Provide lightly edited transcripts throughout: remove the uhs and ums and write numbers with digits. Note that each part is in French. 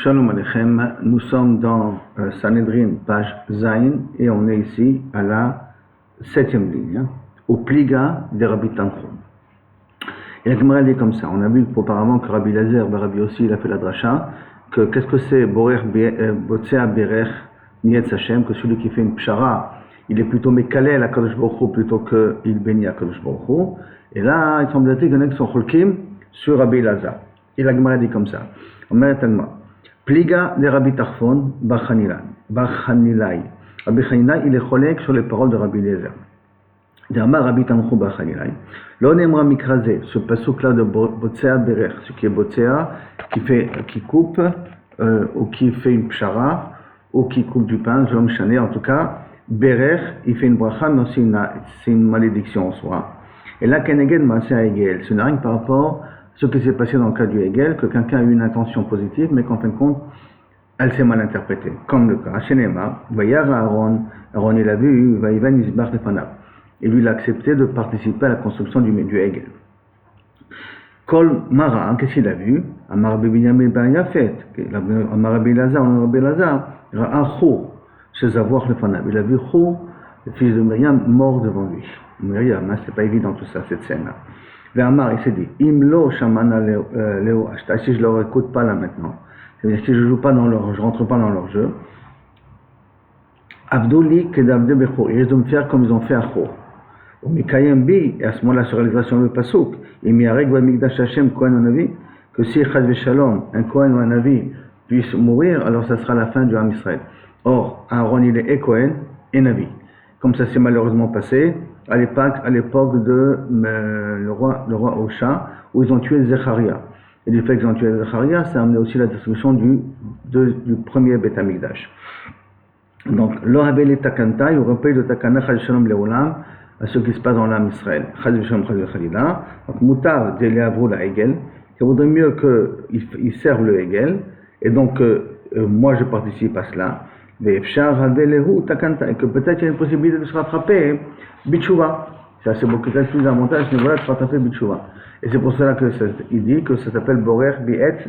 Shalom Aleichem, nous sommes dans Sanhedrin, page Zain, et on est ici à la 7e ligne, au Pliga de Rabbi Tanchum. Et la Gemara dit comme ça, on a vu auparavant que Rabbi Lazer, Rabbi aussi, il a fait la dracha, que qu'est-ce que c'est Borer Botsea Berech Nietz Hashem, que celui qui fait une pshara, il est plutôt mécalé à la Kadosh Baruch Hu plutôt qu'il bénit à Kadosh Baruch Hu. Et là, il semblerait qu'il y en a qui sont cholkim sur Rabbi Lazer. Et la Gemara dit comme ça, on met tellement. Pliga de Rabbi Tarfon, Bachanilai. Rabbi Chanilai, il est cholek sur les paroles de Rabbi Eliezer. D'Amar Rabbi Tanchum Bachanilai. L'on aimera mikraser, ce passouk-là de Botsea Berech, ce qui est Botsea, qui coupe, ou qui fait une pshara, ou qui coupe du pain, je l'ai en tout cas. Berech, il fait une bracha, mais aussi c'est une malédiction en soi. Et là, Keneged Maaseh Hegel, ce n'est rien que par rapport ce qui s'est passé dans le cas du Hegel, que quelqu'un a eu une intention positive, mais qu'en fin de compte, elle s'est mal interprétée. Comme le cas, Shenema, Vayara Aaron, il a vu, Vaïvan Isbar Lefanav. Et lui, il a accepté de participer à la construction du Hegel. Kol Mara, qu'est-ce qu'il a vu? Amar Rabbi Binyamin ben Yafet, Amar Rabbi Lazar, Ra'a Chou, chez Zavoir Lefanav. Il a vu Chou, le fils de Myriam, mort devant lui. Myriam, hein, c'est pas évident tout ça, cette scène-là. Amar, il s'est dit, Imlo Shamana Leo Ashta, si je leur écoute pas là maintenant, c'est-à-dire si je joue pas dans leur, je rentre pas dans leur jeu, Abdouli Kedavde Bechor, ils risquent de me faire comme ils ont fait à Chor. Au Mikayem Bi, et à ce moment-là se réalisera sur le Pasuk, et Miareg va Migdash Hashem Kohen Anavi, que si Chad Veshalom, un Kohen ou un Navi puisse mourir, alors ça sera la fin du Ham Israël. Or, Aaron il est Kohen et Navi. Comme ça s'est malheureusement passé, à l'époque de le roi Osha, où ils ont tué Zecharia. Et du fait qu'ils ont tué Zecharia, ça a amené aussi la destruction du premier Beth Amikdash. Donc, l'Ohabel Takanta, il y aurait pas eu de Takana Chad Shalom Leolam à ce qui se passe dans l'âme Israël. Chad Shalom Chad Khalila. Donc, Moutav de Leavro la Hegel. Il vaudrait mieux qu'ils servent le Hegel. Et donc, moi je participe à cela. Et que peut-être il y a une possibilité de se rattraper Bitchouva. Ça c'est beaucoup plus avantage, mais voilà, de se rattraper Bitchouva. Et c'est pour cela qu'il dit que ça s'appelle Borer Bi'etz,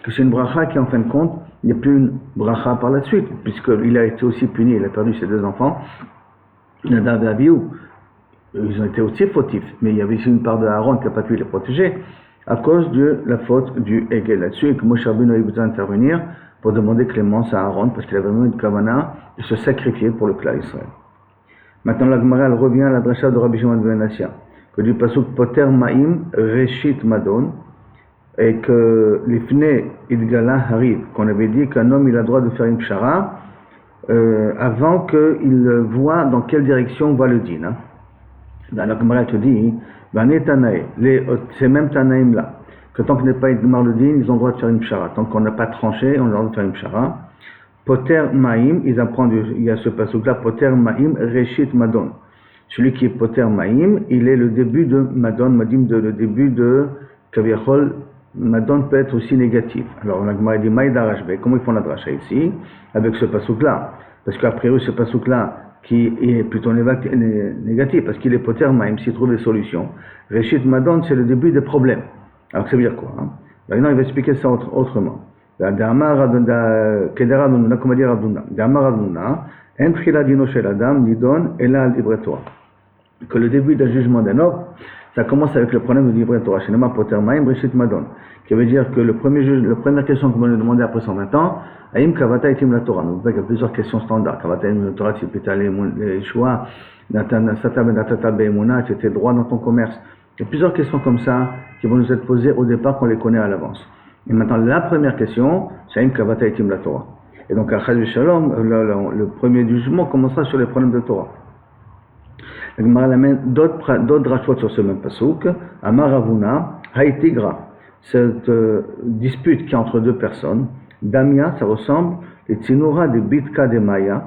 que c'est une bracha qui en fin de compte n'est plus une bracha par la suite, puisqu'il a été aussi puni, il a perdu ses deux enfants, Nadav et Abihu. Ils ont été aussi fautifs, mais il y avait aussi une part de Aaron qui n'a pas pu les protéger à cause de la faute du Hegel là-dessus, et que Moshe Rabbeinu a eu besoin d'intervenir pour demander clémence à Aaron, parce qu'il avait vraiment une kavana de se sacrifier pour le clan Israël. Maintenant, la Gemara, elle revient à la dracha de Rabbi Shimon ben Assia, que du pasuk Poter Ma'im Reshit Madon, et que l'Ifne Idgala Hariv, qu'on avait dit qu'un homme il a le droit de faire une pshara avant qu'il voit dans quelle direction va le din. Hein. Dans la Gemara, elle te dit, ces mêmes Tanaïm là, que tant qu'il n'est pas Idmar le din, ils ont le droit de faire une pshara. Tant qu'on n'a pas tranché, on a le droit de faire une pshara. Poter Ma'im, ils apprennent, il y a ce pasuk-là, Poter Ma'im, Reshit Madon. Celui qui est Poter Ma'im, il est le début de Madon, Madim, le début de Kaviachol. Madon peut être aussi négatif. Alors, on a dit Maïda Rashbe, comment ils font la dracha ici, avec ce pasuk-là? Parce qu'après eux, ce pasuk-là, qui est plutôt négatif, parce qu'il est Poter Ma'im, s'il trouve des solutions. Reshit Madon, c'est le début des problèmes. Alors, ça veut dire quoi? Hein? Maintenant, il va expliquer ça autrement. D'Amar Kedera, comme dire Abduna. D'Amar Abduna, Entrila Dino Shel Adam, Nidon, Ela al Divrei Torah. Que le début d'un jugement d'un homme, ça commence avec le problème de Divrei Torah. Shenema Poter Ma'im, Reshit Madon. Qui veut dire que la première question qu'on va nous demander après 120 ans, Aïm Kavata Itim la Torah. Donc, il y a plusieurs questions standards. Kavata Itim la Torah, c'est peut-être les choix, Natata Benatata Be'emuna, tu étais droit dans ton commerce. Il y a plusieurs questions comme ça qui vont nous être posées au départ qu'on les connaît à l'avance. Et maintenant, la première question, c'est Aïm Kavata Itim la Torah. Et donc, à Chad Shalom, le premier jugement commencera sur les problèmes de Torah. La Gemara amène d'autres drachot sur ce même pasuk. Amar Ravuna, Haïtigra. Cette dispute qui est entre deux personnes, Damia, ça ressemble, les Tsinura de Bitka de Maya,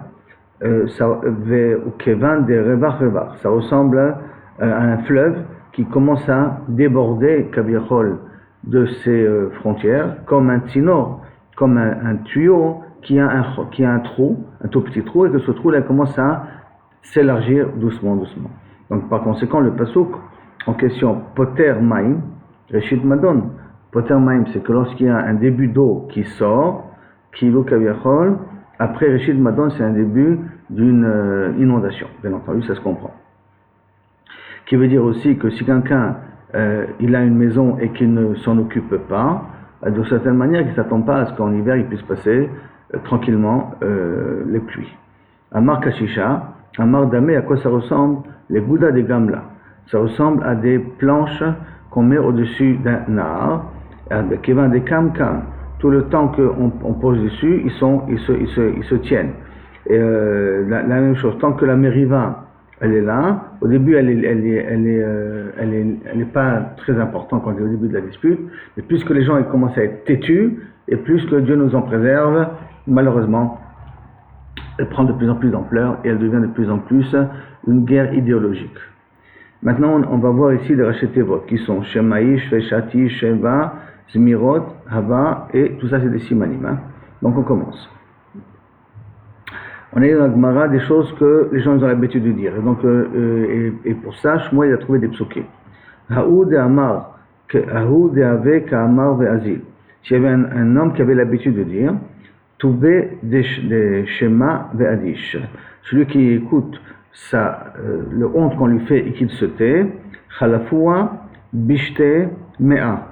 Kevan de Revach, ça ressemble à un fleuve qui commence à déborder Kaviachol de ses frontières, comme un tsinor, comme un tuyau qui a un trou, un tout petit trou, et que ce trou-là commence à s'élargir doucement. Donc par conséquent, le pasuk en question, Poter Maim, Reshit Madon, Poter Maim, c'est que lorsqu'il y a un début d'eau qui sort, Kilo Kaviachol, après Rishid Madon, c'est un début d'une inondation. Bien entendu, ça se comprend. Qui veut dire aussi que si quelqu'un il a une maison et qu'il ne s'en occupe pas, de certaine manière, il ne s'attend pas à ce qu'en hiver il puisse passer tranquillement les pluies. Amar Kashisha, Amar Damé, à quoi ça ressemble? Les Gouda des Gamla. Ça ressemble à des planches qu'on met au-dessus d'un art, qui va des cam-cam. Tout le temps qu'on pose dessus, ils se tiennent. Et la même chose, tant que la mériva, elle est là, au début elle est pas très importante quand elle est au début de la dispute, mais plus que les gens ils commencent à être têtus, et plus que Dieu nous en préserve, malheureusement, elle prend de plus en plus d'ampleur et elle devient de plus en plus une guerre idéologique. Maintenant, on va voir ici les Rachetevot, qui sont Shemaï, Shveshati, Sheva, Zmirot, Hava, et tout ça c'est des simanim. Hein. Donc on commence. On est dans la Gemara des choses que les gens ont l'habitude de dire. Et donc, et pour ça, Shmuel il a trouvé des psukim. Haoud et Amar, Haoud et Ave, Ka'amar ve Azil. S'il y avait un homme qui avait l'habitude de dire, Toubé de Shema ve Adish. Celui qui écoute le honte qu'on lui fait et qu'il se tait, Khalafoua, Bishte, Mea.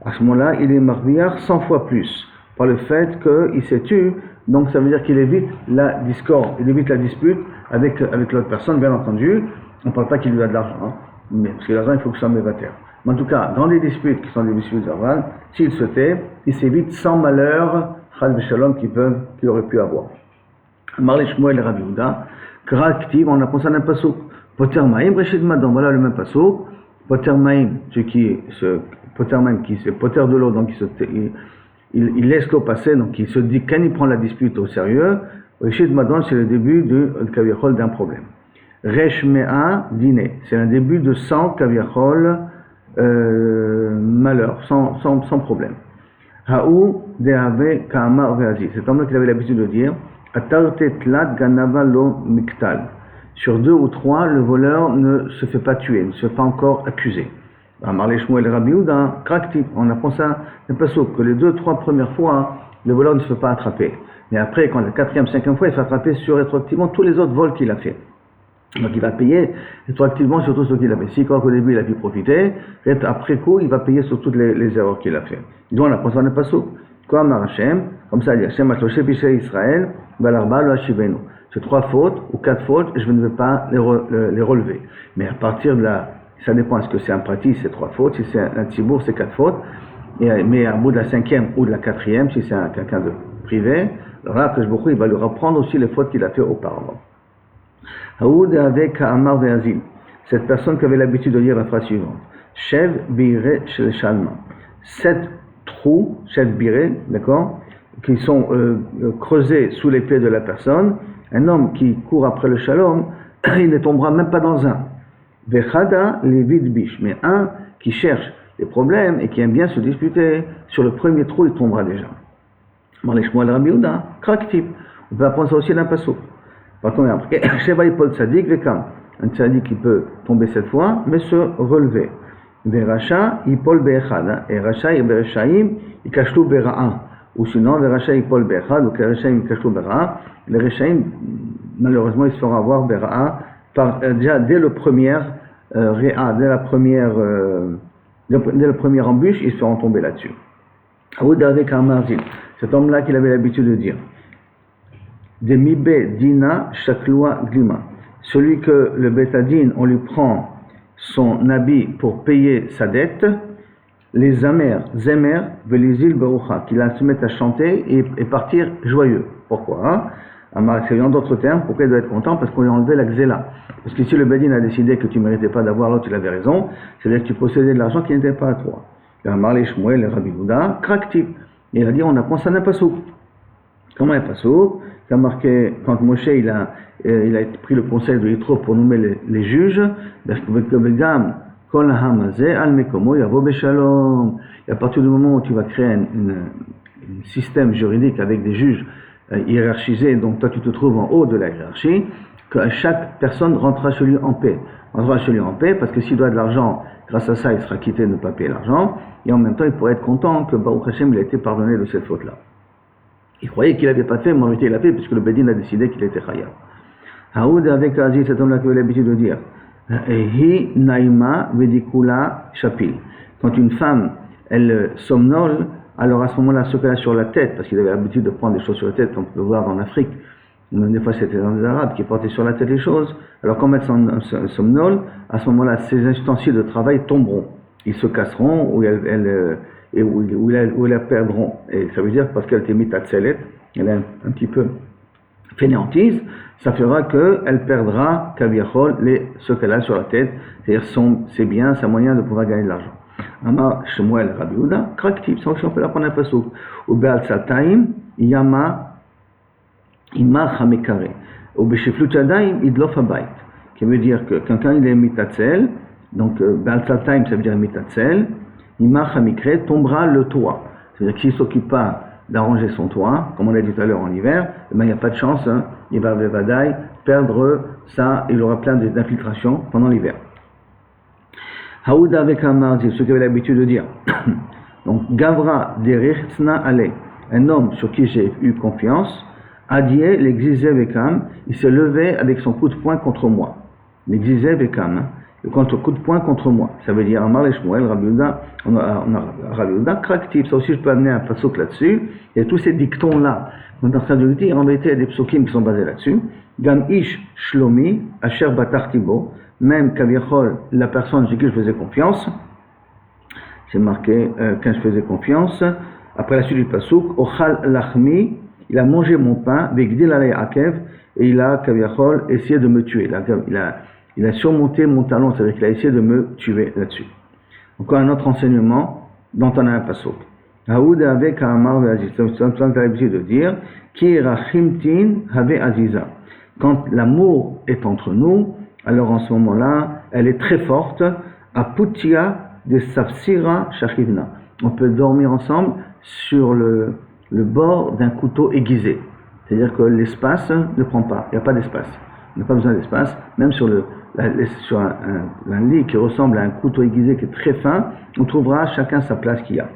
À ce moment-là, il est marviar 100 fois plus par le fait qu'il s'est tué. Donc ça veut dire qu'il évite la discorde, il évite la dispute avec l'autre personne, bien entendu. On ne parle pas qu'il lui a de l'argent, hein, mais parce que l'argent il faut que ça soit mévateur. Mais en tout cas, dans les disputes qui sont des disputes verbales, s'il se tait, il s'évite 100 malheurs, chal v'shalom, qu'il aurait pu avoir. Marley Shmuel et Rabbi Yehuda, Kraktiv, on apprend ça d'un passouk. Poter Maim, Reshid Madon, voilà le même passouk. Poter Maim, Poter Maim, qui c'est poter de l'eau, donc il laisse l'eau passer, donc il se dit quand il prend la dispute au sérieux, Rishid Madon, c'est le début du kaviachol d'un problème. Resh Mea, dîner, c'est un début de 100 kaviachol malheur, sans problème. Haou deave ka'amar ve'azi, c'est un homme qu'il avait l'habitude de dire, Atarte tlat ganava lo miktal. Sur 2 ou 3, le voleur ne se fait pas tuer, ne se fait pas encore accusé. Marley Shmuel et Rabbi Yehuda, Kraktiv, on apprend ça, c'est pas sauf que les 2-3 premières fois, le voleur ne se fait pas attraper. Mais après, quand la 4e, 5e fois, il fait attraper sur rétroactivement tous les autres vols qu'il a fait. Donc il va payer rétroactivement sur tout ce qu'il a fait. Si quand au début il a pu profiter, après coup, il va payer sur toutes les erreurs qu'il a fait. Donc on apprend ça, n'est pas sauf. Comme Hashem, comme ça, il dit Hashem Atoshe Bishé Israël, Balarba lo Hashivenu. C'est 3 fautes ou 4 fautes, je ne vais pas les relever. Mais à partir de là, ça dépend, est-ce que c'est un pratique, c'est 3 fautes, si c'est un tzibour, c'est 4 fautes, mais à bout de la 5e ou de la 4e, si c'est quelqu'un de privé, alors là, il va lui reprendre aussi les fautes qu'il a fait auparavant. Haoud avec Amar ve'azil, cette personne qui avait l'habitude de dire la phrase suivante, Shev bire shel shalma, 7 trous, 7 birés, d'accord, qui sont creusés sous les pieds de la personne. Un homme qui court après le shalom, il ne tombera même pas dans un. Vechada levid bish, mais un qui cherche les problèmes et qui aime bien se disputer, sur le premier trou il tombera déjà. Marley Shmuel Rabbi Yehuda, Kraktiv, on peut apprendre ça aussi d'un passouk. Par contre, après, Sheva Yipol Tzadik Vekam, un tzadik qui peut tomber 7 fois, mais se relever. Veracha Yipol Be'echad, et Racha et Berechaim Yikashlu Bera'a, ou sinon Veracha Yipol Be'echad, ou Kerechaim Yikashlu Bera'a, les Rechaim, malheureusement, ils se feront avoir Bera'a, déjà dès le premier réa, dès la première embûche, ils se feront tomber là-dessus. Avec Amarzil, cet homme-là qu'il avait l'habitude de dire, de Mibé Dina Shakloua Glima, celui que le Betadin, on lui prend son habit pour payer sa dette, les amers, Zemer, Velizil Barucha, qu'il se met à chanter et partir joyeux. Pourquoi? C'est en d'autres termes, pourquoi il doit être content? Parce qu'on lui a enlevé la xéla. Parce que si le Bedin a décidé que tu ne méritais pas d'avoir l'autre, il avait raison, c'est-à-dire que tu possédais de l'argent qui n'était pas à toi. Marley Shmuel et Rabbi Yehuda, Kraktiv. Et il a dit, on apprend ça d'un passouk. Comment un passouk? Il a marqué, quand Moshe il a pris le conseil de Yitro pour nommer les juges, et à partir du moment où tu vas créer un système juridique avec des juges hiérarchisés, donc toi tu te trouves en haut de la hiérarchie, que chaque personne rentrera chez lui en paix. Rentrera chez lui en paix parce que s'il doit de l'argent, grâce à ça, il sera quitté de ne pas payer l'argent. Et en même temps, il pourrait être content que Baruch Hashem, il a été pardonné de cette faute-là. Il croyait qu'il n'avait pas fait, mais en réalité, il a fait puisque le Bedin a décidé qu'il était Chayav. Haoud avec Aziz, cet homme-là qui avait l'habitude de dire Hi naima vedikula shapil. Quand une femme, elle somnole, alors à ce moment-là, ce qu'elle a sur la tête, parce qu'il avait l'habitude de prendre des choses sur la tête, comme on peut voir en Afrique, même des fois c'était dans les Arabes qui portaient sur la tête les choses, alors quand elle somnole, à ce moment-là, ses ustensiles de travail tomberont. Ils se casseront ou ils la perdront. Et ça veut dire parce qu'elle était mitatzelet, elle est un petit peu fainéantise, ça fera qu'elle perdra, kaviachol, ce qu'elle a sur la tête, c'est-à-dire ses biens, sa moyen de pouvoir gagner de l'argent. Amar Shmuel Rabbi Yehuda, kraktiv, ça aussi on peut l'apprendre un peu souk. Ou be'al tzataim, yama, ima chamekare. Ou be'sheflut yadayim, idlof habayit. Qui veut dire que quand il est mitatzel, donc be'al tzataim, ça veut dire mitatzel, ima chamekare, tombera le toit. C'est-à-dire qu'il ne s'occupe pas d'arranger son toit, comme on l'a dit tout à l'heure en hiver, il n'y a pas de chance, hein, il va perdre ça, il aura plein d'infiltrations pendant l'hiver. Haouda avec Amar, c'est ce qu'il avait l'habitude de dire. Donc, Gavra derichna ale, un homme sur qui j'ai eu confiance, Adie l'exisait vekam, il s'est levé avec son coup de poing contre moi. L'exisait vekam, contre coup de poing contre moi. Ça veut dire Amar le Shmuel, Rabbi Yehuda, on a Rabbi Yehuda, kraktiv, ça aussi je peux amener un pasuk là-dessus. Il y a tous ces dictons-là. On est en train de le dire, en vérité, il y a des psukim qui sont basés là-dessus. Gam ish shlomi, asher batar tibo, même kaviachol, la personne chez qui je faisais confiance, c'est marqué quand je faisais confiance, après la suite du pasuk, ochal lachmi, il a mangé mon pain, vegdil alay akev, et il a kaviachol essayé de me tuer. Il a surmonté mon talon, c'est-à-dire qu'il a essayé de me tuer là-dessus. Encore un autre enseignement dont on a un pasuk. Haoud avec Amar ve'aziz, c'est l'habitude de dire, ki rachimtin have aziza. Quand l'amour est entre nous, alors en ce moment-là, elle est très forte. Aputia de Safsira Shachivna. On peut dormir ensemble sur le bord d'un couteau aiguisé. C'est-à-dire que l'espace ne prend pas. Il n'y a pas d'espace. On n'a pas besoin d'espace. Même sur un lit qui ressemble à un couteau aiguisé qui est très fin, on trouvera chacun sa place qu'il y a.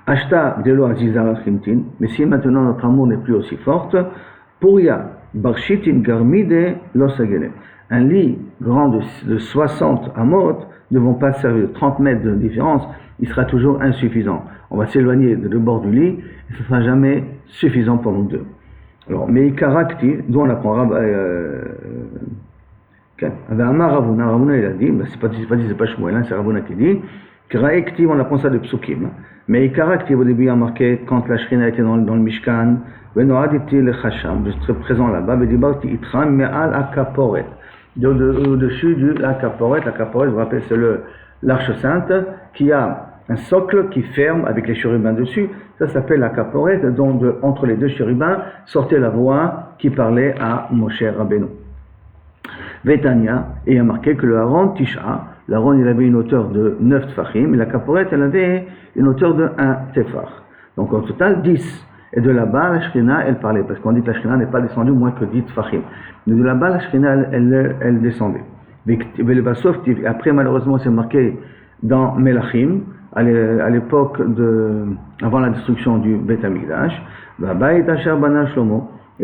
Ashta Delo Azizara Khimtin. Mais si maintenant notre amour n'est plus aussi forte, Pouria. Barshitin Garmide Losagele. Un lit grand de 60 amot ne vont pas servir 30 mètres de différence, il sera toujours insuffisant. On va s'éloigner de le bord du lit, et ce ne sera jamais suffisant pour nous deux. Alors, mais Karakti, d'où on apprend Ravuna, il a dit, c'est pas Shmuel, c'est Ravuna qui dit, Kraekti, on apprend ça de Psukim. Mais Karakti, au début, il a marqué, quand la Shrina était dans le Mishkan, je serai présent là-bas, au-dessus de la caporette. La caporette, je vous rappelle, c'est l'arche sainte qui a un socle qui ferme avec les chérubins dessus. Ça s'appelle la caporette, dont entre les deux chérubins sortait la voix qui parlait à Moshe Rabbeinu. Vetania, et il a marqué que le Aaron Tisha, l'Aaron il avait une hauteur de 9 tfachim, et la caporette elle avait une hauteur de 1 tefach. Donc en total 10. Et de là-bas, la Shrina, elle parlait, parce qu'on dit que la Shrina n'est pas descendue moins que 10 tfachim. Mais de là-bas, la Shrina, elle descendait. Après, malheureusement, c'est marqué dans Melachim, à l'époque avant la destruction du Beth Amikdash, et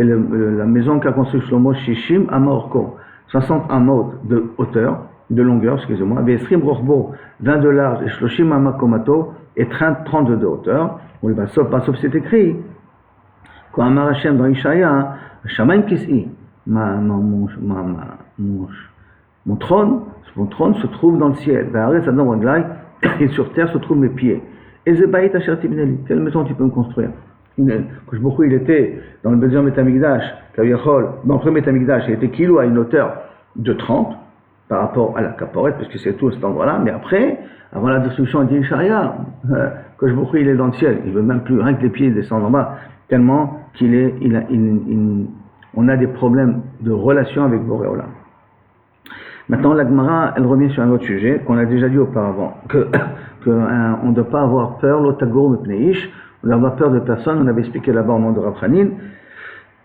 la maison qu'a construit Shlomo, Shishim Amorko, 60 amot de hauteur, de longueur, excusez-moi, Vesrim Rochbo, 20 de large, et Shloshim Amakomato, et 32 de hauteur. On va sauf c'est écrit. Quand Amar Hashem dans Ishaïa, Shamaim Kis'i, mon trône se trouve dans le ciel. Et sur terre se trouvent mes pieds. Et Zebaït Asher Tibneli, quelle maison tu peux me construire? Beaucoup il était dans le deuxième Betamikdash, dans le premier Betamikdash, il était kilo à une hauteur de 30 par rapport à la caporette, parce que c'est tout cet endroit-là. Mais après, avant la destruction d'Ishaïa, Beaucoup il est dans le ciel, il veut même plus rien que les pieds descendent en bas, tellement on a des problèmes de relation avec Boré Olam. Maintenant, la Gemara, elle revient sur un autre sujet qu'on a déjà dit auparavant, on ne doit pas avoir peur, l'otagour mepneish, on doit avoir peur de personne. On avait expliqué là-bas au nom de Rav Hanin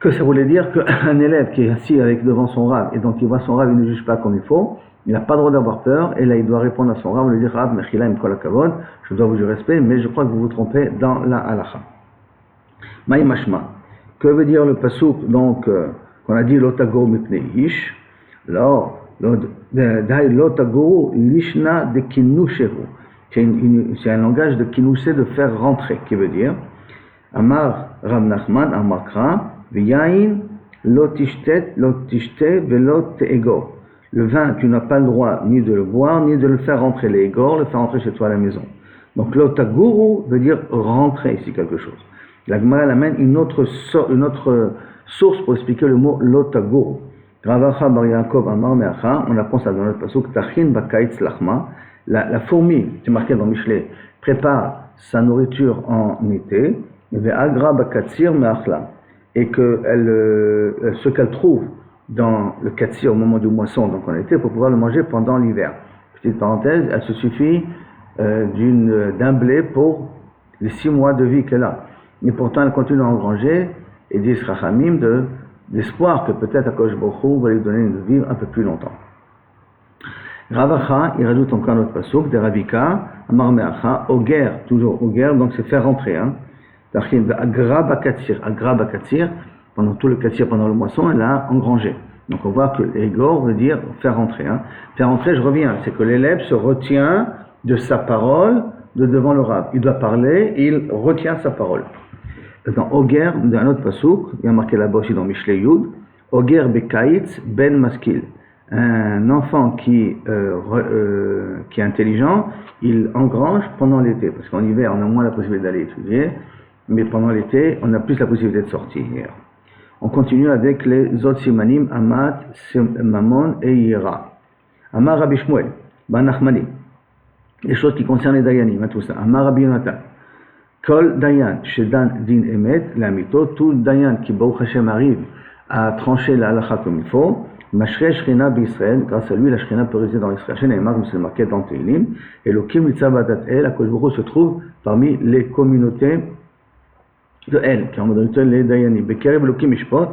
que ça voulait dire qu'un élève qui est assis devant son rab et donc il voit son rab, il ne juge pas comme il faut, il n'a pas le droit d'avoir peur, et là il doit répondre à son rab, lui dire Rab, mechila im kol hakavod, je dois vous du respect, mais je crois que vous vous trompez dans la halacha. Maï mashma. Que veut dire le pasouk, donc, qu'on a dit l'otago mipnei ish, alors, l'otago lishna de kinushehu. C'est un langage de kinushe, de faire rentrer, qui veut dire Amar Rav Nachman, Amar Kra, V'yain lo tishte velo te'ego. Le vin, tu n'as pas le droit ni de le boire, ni de le faire rentrer, les égor, le faire rentrer chez toi à la maison. Donc l'otaguru veut dire rentrer ici quelque chose. La Gemara amène une autre source pour expliquer le mot l'otaguru. Ravacha bar Yaakov Amar Meacha, on apprend ça dans notre pasuk, Tachin bakaitz lachma, la fourmi, c'est marqué dans Michelet, prépare sa nourriture en été, ve'agra bakatsir me'achla, et que ce qu'elle trouve dans le katsir au moment du moisson, donc en été, pour pouvoir le manger pendant l'hiver. Petite parenthèse, elle se suffit d'un blé pour les 6 mois de vie qu'elle a. Mais pourtant, elle continue à engranger, et dit Rachamim d'espoir que peut-être Akadosh Baruch Hu va lui donner de vivre un peu plus longtemps. Ravacha, il rajoute encore notre pasuk, de Ravika, Amar Meacha, Oger, toujours Oger, donc c'est faire rentrer, Agra bakatsir, pendant tout le katsir, pendant le moisson, elle a engrangé. Donc on voit que Egor veut dire faire rentrer. Faire rentrer, je reviens, c'est que l'élève se retient de sa parole de devant le rab. Il doit parler, il retient sa parole. Dans Oger, dans un autre pasuk, il y a marqué là-bas aussi dans Mishlei Yud, Oger bekaitz ben maskil. Un enfant qui est intelligent, il engrange pendant l'été, parce qu'en hiver, on a moins la possibilité d'aller étudier, mais pendant l'été, on a plus la possibilité de sortir. On continue avec les autres simanim, Amat, Mamon et Yira. Amar Rabbi Shmuel, Ban Nachmani. Les choses qui concernent les Dayanim, tout ça. Amar Rabbi Yonatan. Kol Dayan, Shedan Din Emet, Lamito, tout Dayan qui, Baruch Hashem, arrive à trancher la halakha comme il faut, Mashre Shrina b'Israël, grâce à lui, la Shrina peut résider dans Israël. Shene'emar, comme c'est marqué dans Teilim, et Elokim Mitzabadat El, Akadosh Baruch Hu se trouve parmi les communautés de El, qui en modalité les Dayanim. Bekerev Elokim Mishpot,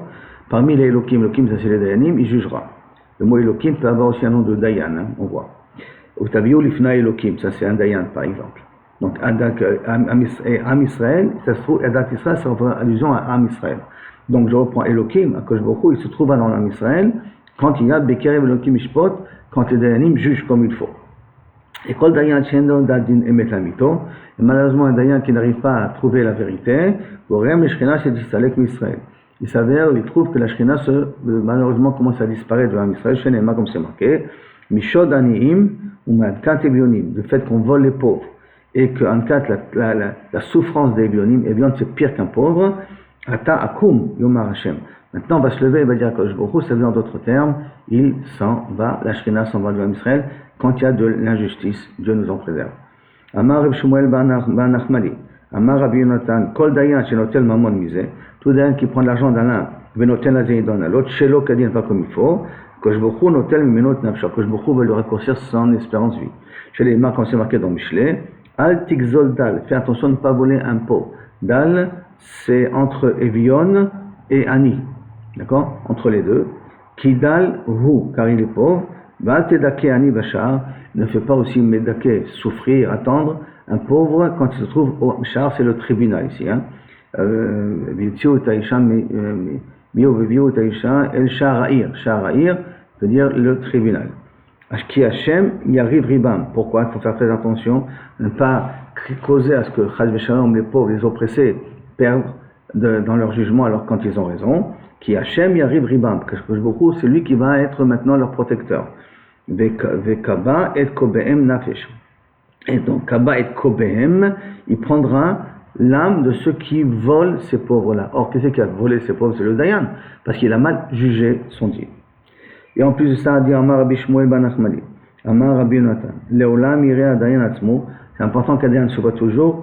parmi les Elokim, ça c'est les Dayanim, il jugera. Le mot Elokim peut avoir aussi un nom de Dayan, on voit. Utabiou Lifna Elokim, ça c'est un Dayan par exemple. Donc Am Israël, ça se trouve, Adat Israël, ça fait allusion à Am Israël. Donc je reprends Elokim, Akadosh Baruch Hu, il se trouve dans l'Am Israël, quand il y a Bekerev Elokim Mishpot, quand les Dayanim jugent comme il faut. Et Kol Dayan Shendon Dadin Emet Lamito, et malheureusement un Dayan qui n'arrive pas à trouver la vérité, Gorem Shekhinah c'est Distalek Israël. Il s'avère, il trouve que la Shekhinah malheureusement commence à disparaître de l'Am Israël, Shene'emar comme c'est marqué, Mishod Aniim ou Madkat Ebionim, le fait qu'on vole les pauvres, et que en cas la souffrance des Ebionim, Ebion c'est pire qu'un pauvre, Ata Akum Yomar Hashem. Maintenant, on va se lever et va dire que Baruch Hu, ça veut dire en d'autres termes, il s'en va, la Shekhinah s'en va de l'Am Israël, quand il y a de l'injustice, Dieu nous en préserve. Amar Reb Shmuel ban Nachmani, Amar Rabbi Yonatan, Kol Dayan shenotel mamon misé, tout Dayan qui prend de l'argent d'un l'un, venotel la il donne à l'autre, shelo kadin pas comme il faut, Kosh Baruch Hu notel minot nafsha, Kosh Baruch Hu va lui raccourcir son espérance de vie. Chez les marques, comme c'est marqué dans Michelet, Al tikzol dal, fais attention de ne pas voler un pot. Dal, c'est entre Evion et Ani. D'accord? Entre les deux. Kidal hu, car il est pauvre. Val tedake ani bashar, ne fait pas aussi medake, souffrir, attendre. Un pauvre, quand il se trouve au char, c'est le tribunal ici. Viltio taïcha, mio vivio taïcha, el sharaïr. Sharaïr veut dire le tribunal. Ashki Hashem, il arrive ribam. Pourquoi? Il faut faire très attention, ne pas causer à ce que Chaz Veshalom, les pauvres, les oppressés, perdent dans leur jugement alors quand ils ont raison. Qui Hashem y arrive ribam, parce que beaucoup c'est lui qui va être maintenant leur protecteur. Vekaba et kobehem nafesh. Et donc Kaba et kobehem, il prendra l'âme de ceux qui volent ces pauvres-là. Or, qu'est-ce qui a volé ces pauvres? C'est le Dayan, parce qu'il a mal jugé son Dieu. Et en plus de ça, dit Amar Rabbi Shmuel ban Nachmani, Amar Rabbi Yonatan, Leolam irea Dayan atzmo. C'est important qu'un Dayan se voit toujours,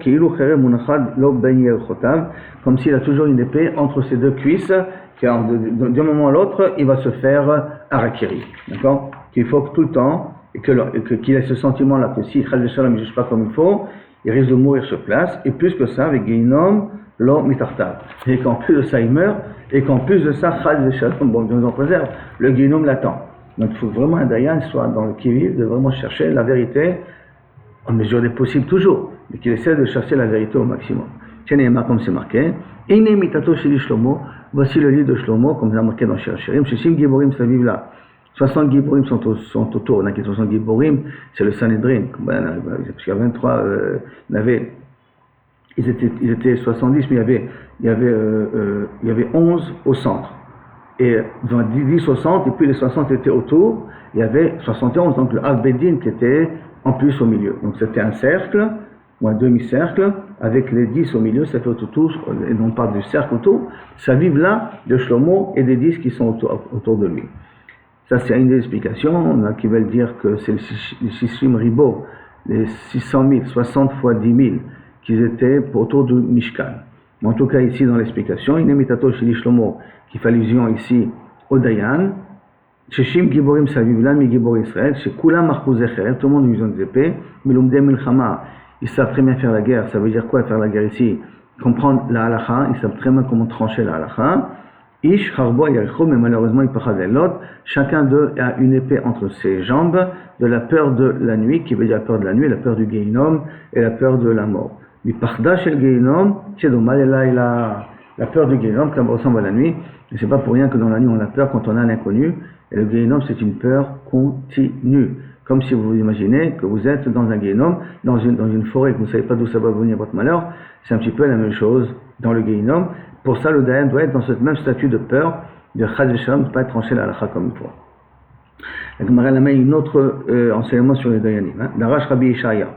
comme s'il a toujours une épée entre ses deux cuisses, car d'un moment à l'autre, il va se faire harakiri. D'accord? Qu'il faut que tout le temps, qu'il ait ce sentiment-là, que si Chaz Veshalom ne juge pas comme il faut, il risque de mourir sur place, et plus que ça, avec Guéhinom, l'homme mitartav. Et qu'en plus de ça, il meurt, et qu'en plus de ça, chas v'shalom, bon, Dieu nous en préserve, le guénome l'attend. Donc il faut vraiment un dayan soit dans le qui-vive, de vraiment chercher la vérité, en mesure des possibles toujours, mais qu'il essaie de chercher la vérité au maximum. Comme c'est marqué, Ine mitato sheli Shlomo, voici le lit de Shlomo, comme c'est marqué dans Shir Shirim, Shishim Giborim Saviv là. 60 Giborim sont autour, on a qui 60 Giborim, c'est le Sanhedrin, parce qu'il y a 23, ils étaient 70, mais il y avait 11 au centre. Et dans 10 60, et puis les 60 étaient autour, il y avait 71, donc le Al-Bedin qui était en plus au milieu. Donc c'était un cercle, ou un demi-cercle, avec les 10 au milieu, ça fait autour, et on parle du cercle autour, ça vive là de Shlomo et des 10 qui sont autour de lui. Ça c'est une des explications, on a qui veulent dire que c'est les Shishim Ribo, les 600 000, 60 fois 10 000, qui étaient autour du Mishkan. En tout cas ici dans l'explication, Inemitato Sheli Shlomo, qui fait allusion ici au Dayan, Sheshim Giborim Savivlan mi Gibor Israël, chez Kula Markouzecher, tout le monde a des épées, Milumde Milchama, ils savent très bien faire la guerre. Ça veut dire quoi faire la guerre ici? Comprendre la halakha, ils savent très bien comment trancher la halakha. Ish Harbo Yaricho, mais malheureusement il parle de l'autre. Chacun d'eux a une épée entre ses jambes, de la peur de la nuit, qui veut dire la peur de la nuit, la peur du Gehinom et la peur de la mort. Mais Parda chez le Gehinom, c'est dommage, là il a la peur du Gehinom, qui ressemble à la nuit. Et c'est pas pour rien que dans la nuit on a peur quand on a l'inconnu. Et le Gehinom c'est une peur continue. Comme si vous imaginez que vous êtes dans un Gehinom, dans une forêt, que vous ne savez pas d'où ça va venir votre malheur, c'est un petit peu la même chose dans le Gehinom. Pour ça, le Dayan doit être dans ce même statut de peur, de Chaz v'Shalom, de ne pas être tranché la halakha comme il faut. La Gemara a mis un autre enseignement sur les Dayanim. Darash Rabbi Ishaya.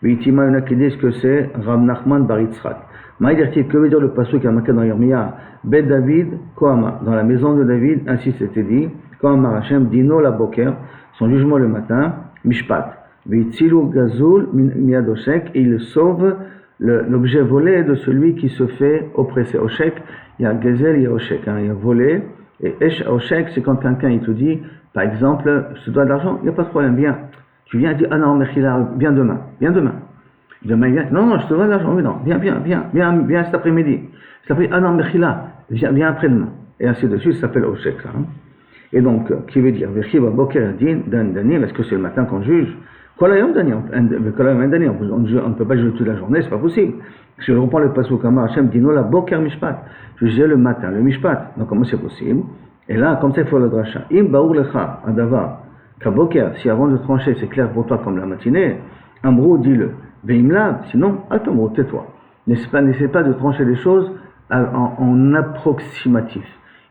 V'itima, il y en a qui disent que c'est Rab Nachman bar Yitzchak. Maïdirti, que veut dire le passage qui a marqué dans Yirmiya? Bet David, Kohama. Dans la maison de David, ainsi c'était dit, Kohama Hashem, Dino la Boker, son jugement le matin, Mishpat. V'itzilu Gazul miadoshek, et il sauve l'objet volé de celui qui se fait oppresser. Oshek, il y a Gazel, il y a Oshek, il y a volé. Et Oshek, c'est quand quelqu'un il te dit, par exemple, je te dois de l'argent, il n'y a pas de problème, viens. Tu viens et dis, ah non, Mechila, viens demain. Demain, il vient, non, je te dois de l'argent, oui, non, viens cet après-midi. Cet après-midi, ah non, Mechila, viens après-demain. Et ainsi de suite, ça s'appelle Oshek, là. Et donc, qui veut dire, Vechiva Boker Din, Danim, est-ce que c'est le matin qu'on juge? On ne peut pas juger toute la journée, c'est pas possible. Si je reprends le pasuk Amar Hashem, Dino la Boker Mishpat, juger le matin, le Mishpat. Donc comment c'est possible? Et là, comme ça, il faut le dracha. Im Baour Lecha, Adava, Kaboker, si avant de trancher, c'est clair pour toi comme la matinée, Amrou, dis-le. Veimla, sinon, Altamrou, tais-toi. N'essaie pas de trancher les choses en approximatif.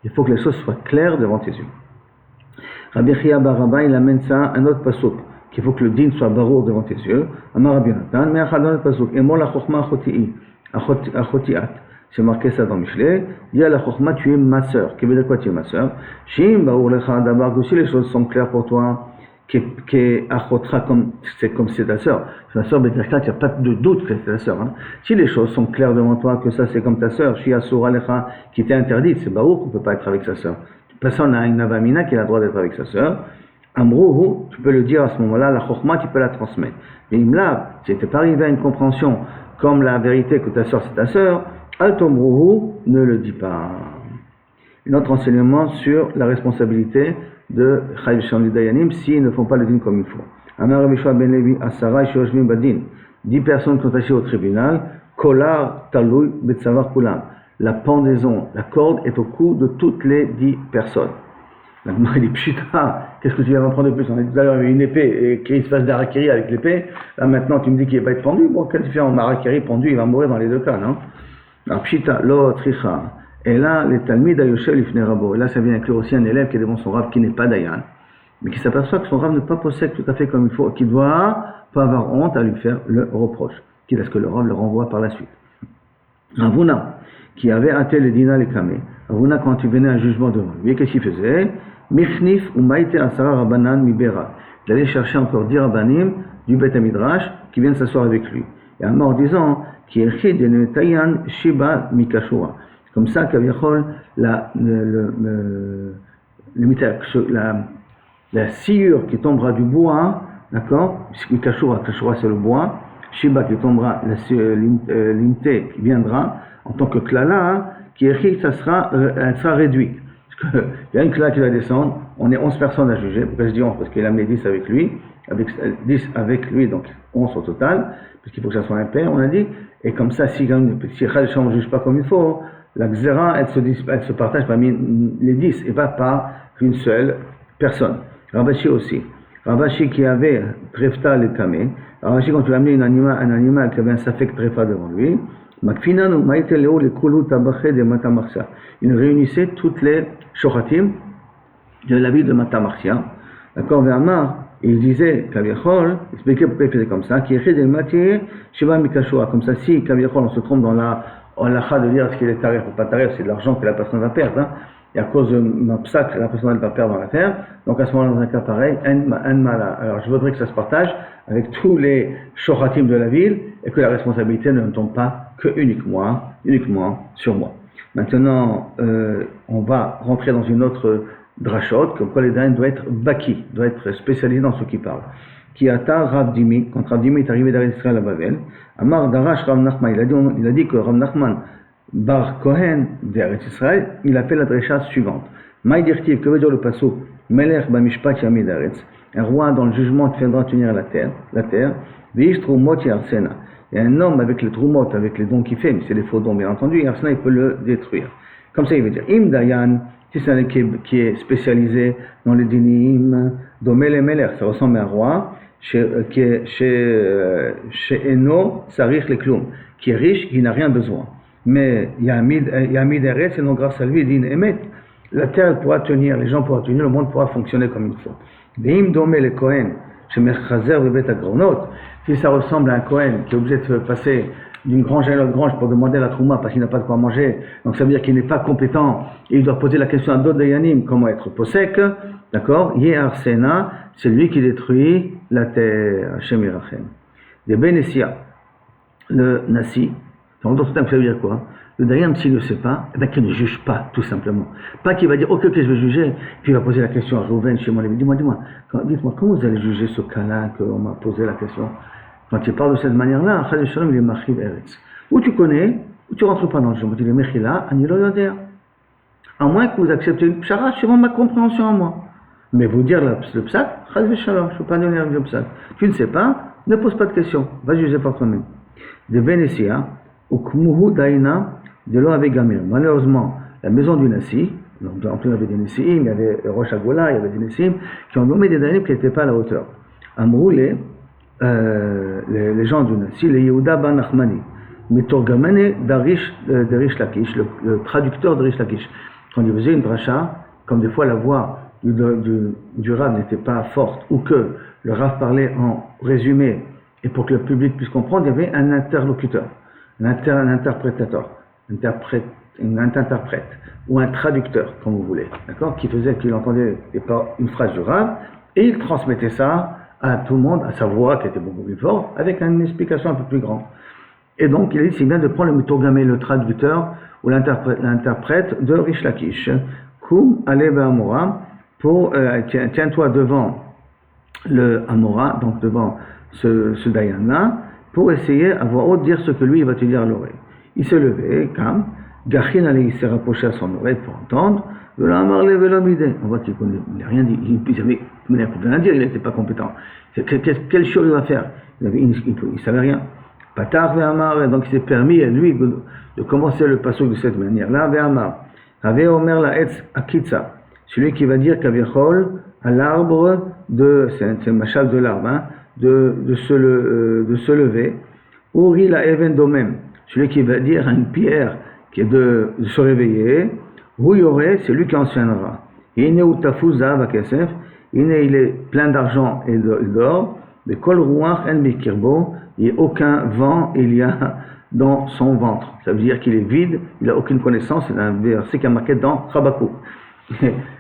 Il faut que les choses soient claires devant tes yeux. Rabbi Chia Baraba, il amène ça, un autre pasuk, qu'il faut que le din soit barour devant tes yeux. Amar Rabbi Natan, mais achadon le pasuk, et moi la chokhma achotiat. C'est marqué ça dans Michelet. Dis à la chokhma, tu es ma sœur. Qui veut dire quoi, tu es ma sœur? Shim barour lecha d'abord, que si les choses sont claires pour toi, que achotra comme c'est ta sœur. Ta sœur, il n'y a pas de doute que c'est ta sœur. Hein. Si les choses sont claires devant toi, que ça c'est comme ta sœur, Shia Sura lecha, qui t'est interdite, c'est barour qu'on ne peut pas être avec sa sœur. Personne n'a une avamina qui a le droit d'être avec sa sœur. Amrouhu, tu peux le dire à ce moment-là, la chokhma, tu peux la transmettre. Mais imla, si tu n'es pas arrivé à une compréhension comme la vérité que ta sœur c'est ta sœur, altomrouhu, ne le dis pas. Un autre enseignement sur la responsabilité de Chayiv Shalom Dayanim s'ils ne font pas le din comme il faut. Amar Rabbi Shua ben Levi, Asara Shoshvim Badin, 10 personnes qui sont assises au tribunal, Kolar Taloui Betsavar Kulam. La pendaison, la corde est au cou de toutes les 10 personnes. La Gemara dit, pshita, qu'est-ce que tu vas prendre de plus? On a dit tout à l'heure, il y avait une épée, et qu'il se fasse d'harakiri avec l'épée. Là maintenant, tu me dis qu'il ne va pas être pendu. Bon, qu'est-ce que tu fais en harakiri pendu? Il va mourir dans les deux cas, non? Alors, pshita, lo, tricha. Et là, les talmid ayoshev lifnei rabo. Et là, ça vient inclure aussi un élève qui est devant son rab, qui n'est pas dayan, mais qui s'aperçoit que son rab ne pas possède tout à fait comme il faut, qui doit pas avoir honte à lui faire le reproche. Quitte à ce que le rab le renvoie par la suite. Ravuna, qui avait hâté le dina les kamé. Ravuna, quand tu venais à un jugement devant lui, qu'est-ce qu'il faisait? Michnif ou maïte asara rabanan mibera. Il allait chercher encore 10 rabbanim du Beth Midrash qui viennent s'asseoir avec lui. Et en mort disant, qui est de tayan shiba mikashua. Comme ça, qu'aviachol, la sciure qui tombera du bois, d'accord? Mikashua, kashua c'est le bois. Shiba qui tombera, l'imté qui viendra, en tant que klala, hein, qui écrit, elle sera réduite. Parce qu'il y a une klala qui va descendre, on est 11 personnes à juger. Pourquoi je dis 11? Parce qu'il a amené 10 avec lui, 10 avec lui, donc 11 au total, parce qu'il faut que ça soit impair, on a dit. Et comme ça, si Khadisha ne juge pas comme il faut, la Xéra, elle se partage parmi les 10 et pas par une seule personne. Ravashi aussi. Ravashi qui avait Trefta le Kamé. Ravashi, quand tu as amené un animal qui avait un Safek Trefa devant lui, il réunissait toutes les Shochatim de la ville de Matamarsia. D'accord, Ve'amar, il disait, Kaviachol, il expliquait pourquoi il faisait comme ça, qui écrit des matières, Shiva Mikashua, comme ça, si Kaviachol, on se trompe dans la halakha de dire ce qu'il est tarif ou pas tarif, c'est de l'argent que la personne va perdre, hein. Et à cause de ma psaque, la personne elle va perdre dans l'affaire. Donc à ce moment-là, dans un cas pareil, alors je voudrais que ça se partage avec tous les shoratim de la ville et que la responsabilité ne tombe pas que uniquement sur moi. Maintenant, on va rentrer dans une autre drachot, comme quoi les daïns doivent être baki, doivent être spécialisés dans ce qui parle. Qui ata Rav Dimi, quand Rav Dimi est arrivé d'Israël à Babel, Amar Darash Rav Nachman, il a dit que Rav Nachman Bar Kohen d'Eretz Israël, il a fait la dresha suivante. Maïdirtiv, que veut dire le pasuk? Melech b'mishpat yamid Eretz, un roi dans le jugement te viendra tenir la terre. V'ish trumot yarsena, et un homme avec les trumot, avec les dons qu'il fait, mais c'est des faux dons bien entendu, yarsena il peut le détruire. Comme ça il veut dire, im dayan, si c'est un qui est spécialisé dans les dinim, domele melech, ça ressemble à un roi, qui est chez Eno, sarich le kloum, qui est riche, qui n'a rien besoin. Mais Yamid Eretz, et non grâce à lui, dit Emet, la terre pourra tenir, les gens pourront tenir, le monde pourra fonctionner comme il faut. Veim domé le Kohen, chez Merchazer bebet agronot, si ça ressemble à un Kohen qui est obligé de passer d'une grange à une autre grange pour demander la trouma parce qu'il n'a pas de quoi manger, donc ça veut dire qu'il n'est pas compétent, et il doit poser la question à d'autres Dayanim, comment être posek, d'accord? Yehar Sena, c'est lui qui détruit la terre, Hashem Yirachem. Des Benessia, le Nasi, ça veut dire quoi? Le Dayan, s'il ne sait pas, eh bien, qu'il ne juge pas, tout simplement. Pas qu'il va dire, ok, je vais juger, puis il va poser la question à Reuven, chez moi, dites-moi, dites-moi, comment vous allez juger ce cas-là qu'on m'a posé la question? Quand il parle de cette manière-là, Chad Shalom, il est Machiv Eretz. Ou tu connais, ou tu rentres pas dans le jeu. Il est Mechila, Anilo Yoder. À moins que vous acceptez une pshara selon ma compréhension à moi. Mais vous dire le psak, Chad Shalom, je ne peux pas donner le psak. Tu ne sais pas, ne pose pas de questions, va juger par toi-même. De Benessia, Ukmuhu Daina, de l'eau avec Gamir. Malheureusement, la maison du Nassi, donc en plus il y avait des Nessim, il y avait Rosh Agola, il y avait des Nessim, qui ont nommé des Dayanim qui n'étaient pas à la hauteur. Amroulé, les gens du Nassi, les Yehuda Ben Nachmani, Mitorgamane d'Arish Lakish, le traducteur de Rish Lakish. Quand il faisait une dracha, comme des fois la voix du Rav n'était pas forte, ou que le Rav parlait en résumé, et pour que le public puisse comprendre, il y avait un interlocuteur, un interprétateur, un interprète, ou un traducteur, comme vous voulez, d'accord, qu'il entendait une phrase du Rav, et il transmettait ça à tout le monde, à sa voix qui était beaucoup plus forte, avec une explication un peu plus grande. Et donc, il a dit, c'est bien de prendre le Mitorgamé, le traducteur, ou l'interprète de Rish Lakish, Kum Ale Be'amora, tiens-toi devant le Amora, donc devant ce Dayan-là, pour essayer à voix haute dire ce que lui il va te dire à l'oreille. Il s'est levé, Kam, Gachin allait, il s'est rapproché à son oreille pour entendre, on voit qu'il n'a rien dit, il ne pouvait rien dire, il n'était pas compétent. Quelle chose il va faire? Il ne savait rien. Patar ve'amar, donc il s'est permis à lui de commencer le passage de cette manière-là, ve'amar. Avait Omer la etz akitsa, celui qui va dire qu'avichol à l'arbre c'est le machal de l'arbre, hein, de se lever, Uri la even domem, celui qui va dire à une pierre qui est de se réveiller, Huyore, c'est lui qui enseignera. Ine utafuza vakesef, il est plein d'argent et d'or, mais kol ruach en mikirbo, il n'y a aucun vent il y a dans son ventre. Ça veut dire qu'il est vide, il n'a aucune connaissance, c'est un verset qui est marqué dans Chabakouk.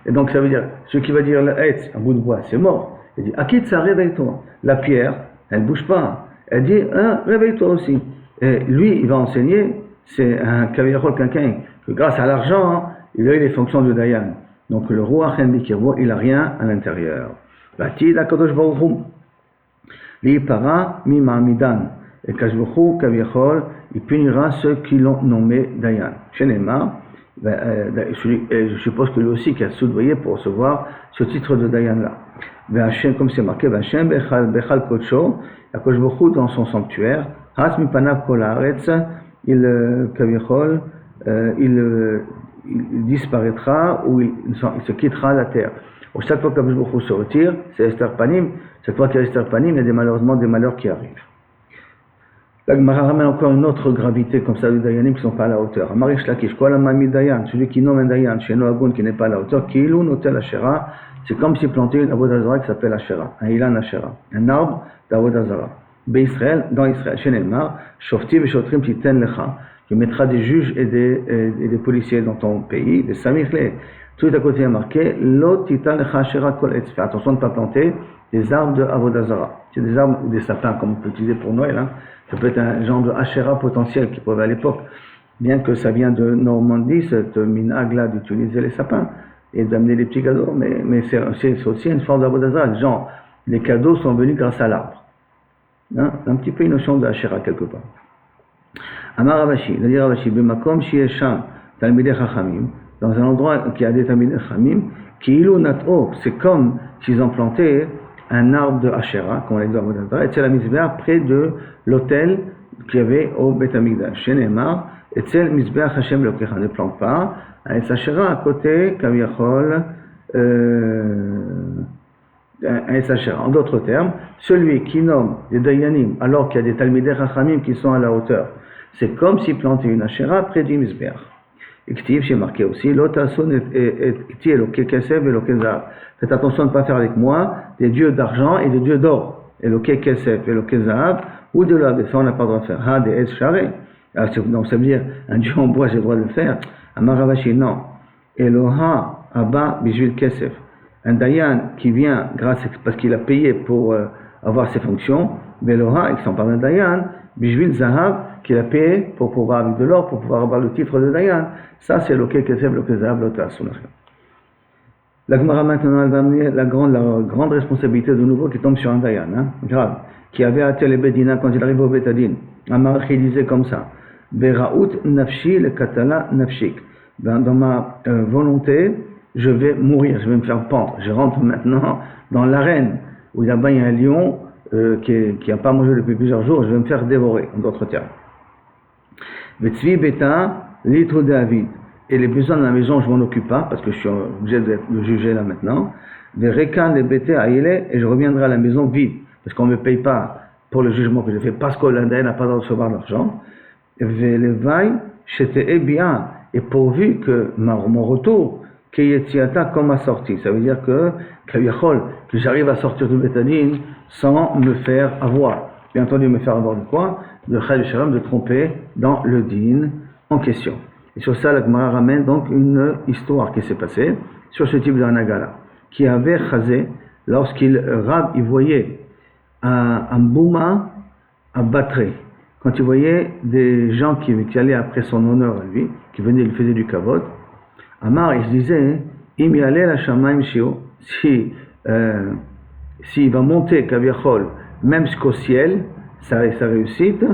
Et donc ça veut dire, celui qui va dire le Hetz, un bout de bois, c'est mort. Il dit, Akitsa, réveille-toi. La pierre, elle ne bouge pas. Elle dit, réveille-toi aussi. Et lui, il va enseigner, c'est un Kaviyachol, quelqu'un que grâce à l'argent, il a eu les fonctions de Dayan. Donc le roi Henbikirbo, il n'a rien à l'intérieur. Bati d'Akadosh Baruch Hu. Li para mi ma'amidan. Et Kajbuchu Kaviyachol, il punira ceux qui l'ont nommé Dayan. Shenema, je suppose que lui aussi qui a soudoyé pour recevoir ce titre de Dayan là. V'Hashem, comme c'est marqué, V'Hashem bechal kodsho, Akadosh Baruch Hu dans son sanctuaire, Has mipanav kol haaretz, il disparaîtra ou il se quittera la terre. Chaque fois qu'Akadosh Baruch Hu se retire, c'est Esther Panim. Chaque fois qu'il y a Esther Panim, il y a malheureusement des malheurs qui arrivent. La Gemara ramène encore une autre gravité comme ça de Dayanim qui ne sont pas à la hauteur. Amarish Lakish, Kol Amami Dayan, celui qui nomme un Dayan, chez Noagun qui n'est pas à la hauteur, Kilu Notel Ashera, c'est comme s'il plantait une Avodah Zarah qui s'appelle Ashera, un Ilan Ashera, un arbre d'Avodah Zarah. Israël, dans Israël, chez Nelmar, Shofti Veshotrim Titen Lecha, qui mettra des juges et des policiers dans ton pays, des Samirle. Tout à côté est marqué, Lo Titan Lecha Ashera Kol Etz. Fais attention de ne pas planter des arbres de Avodah Zarah. C'est des arbres ou des sapins, comme on peut utiliser pour Noël, hein. Ça peut être un genre de Ashera potentiel qui pouvait à l'époque, bien que ça vient de Normandie, cette minag-là d'utiliser les sapins et d'amener les petits cadeaux, mais c'est aussi une forme d'Avodah Zarah. Genre, les cadeaux sont venus grâce à l'arbre. Hein? Un petit peu une notion de Ashera quelque part. Amar Ravashi, c'est-à-dire Ravashi, B'makom shiesham talmidei chachamim, dans un endroit qui a des talmidei chachamim, qui ilu nat'o, c'est comme s'ils ont planté un arbre de Ashera, comme on l'a dit à Avodah Zarah, et c'est la Mizbeach près de l'autel qu'il y avait au Beth Amikdash. Chez Neymar, et c'est le Mizbeach Hashem Elokecha, ne plante pas, et Ashera à côté, Kaviachol, un Ashera. En d'autres termes, celui qui nomme des Dayanim, alors qu'il y a des Talmidei Chachamim qui sont à la hauteur, c'est comme s'il plantait une Ashera près du Mizbeach. Ektiv, j'ai marqué aussi, l'otason et Eloke Kesef et Eloke Zahav. Faites attention de ne pas faire avec moi des dieux d'argent et des dieux d'or. Eloke Kesef, Eloke Zahav, ou de là, ça on n'a pas le droit de faire. Ha, des Es Share. Donc ça veut dire, un dieu en bois, j'ai le droit de le faire. Amaravashi, non. Eloha, Abba, Bijul Kesef. Un Dayan qui vient parce qu'il a payé pour avoir ses fonctions. Veloha, et qui s'en parle d'un Dayan, Bijul Zahav, qu'il a payé pour pouvoir avec de l'or, pour pouvoir avoir le titre de Dayan. Ça, c'est Eloke Kesef, Eloke Zahav, l'otas. La Gemara maintenant, elle va amener la grande responsabilité de nouveau qui tombe sur un Dayan, hein, grave, qui avait hâté les Bedina quand il arrive au Betadin. Amar qui disait comme ça, Beraout nafshi le katala nafshik. Dans ma volonté, je vais mourir, je vais me faire pendre. Je rentre maintenant dans l'arène où là-bas il y a un lion qui n'a pas mangé depuis plusieurs jours, je vais me faire dévorer, en d'autres termes. Vetzvi beta litre David. Et les besoins de la maison, je m'en occupe pas, parce que je suis obligé de juger là maintenant. Verekan les bêtés à Ile, et je reviendrai à la maison vide, parce qu'on ne me paye pas pour le jugement que j'ai fait, parce que l'Indaïen n'a pas le droit de recevoir l'argent. Velevai, j'étais bien, et pourvu que mon retour, Keyetiata comme ma sortie. Ça veut dire que j'arrive à sortir du Betadine sans me faire avoir. Bien entendu, me faire avoir de quoi? De Chayil Shalom, de tromper dans le din en question. Et sur ça, la Gemara ramène donc une histoire qui s'est passée sur ce type d'anagala, qui avait chazé, lorsqu'il voyait un bouma à battre, quand il voyait des gens qui allaient après son honneur à lui, qui venaient lui faisaient du kavod, Amar, il se disait, im yaleh la shamaim shio, s'il va monter kaviachol, même jusqu'au ciel, sa réussite,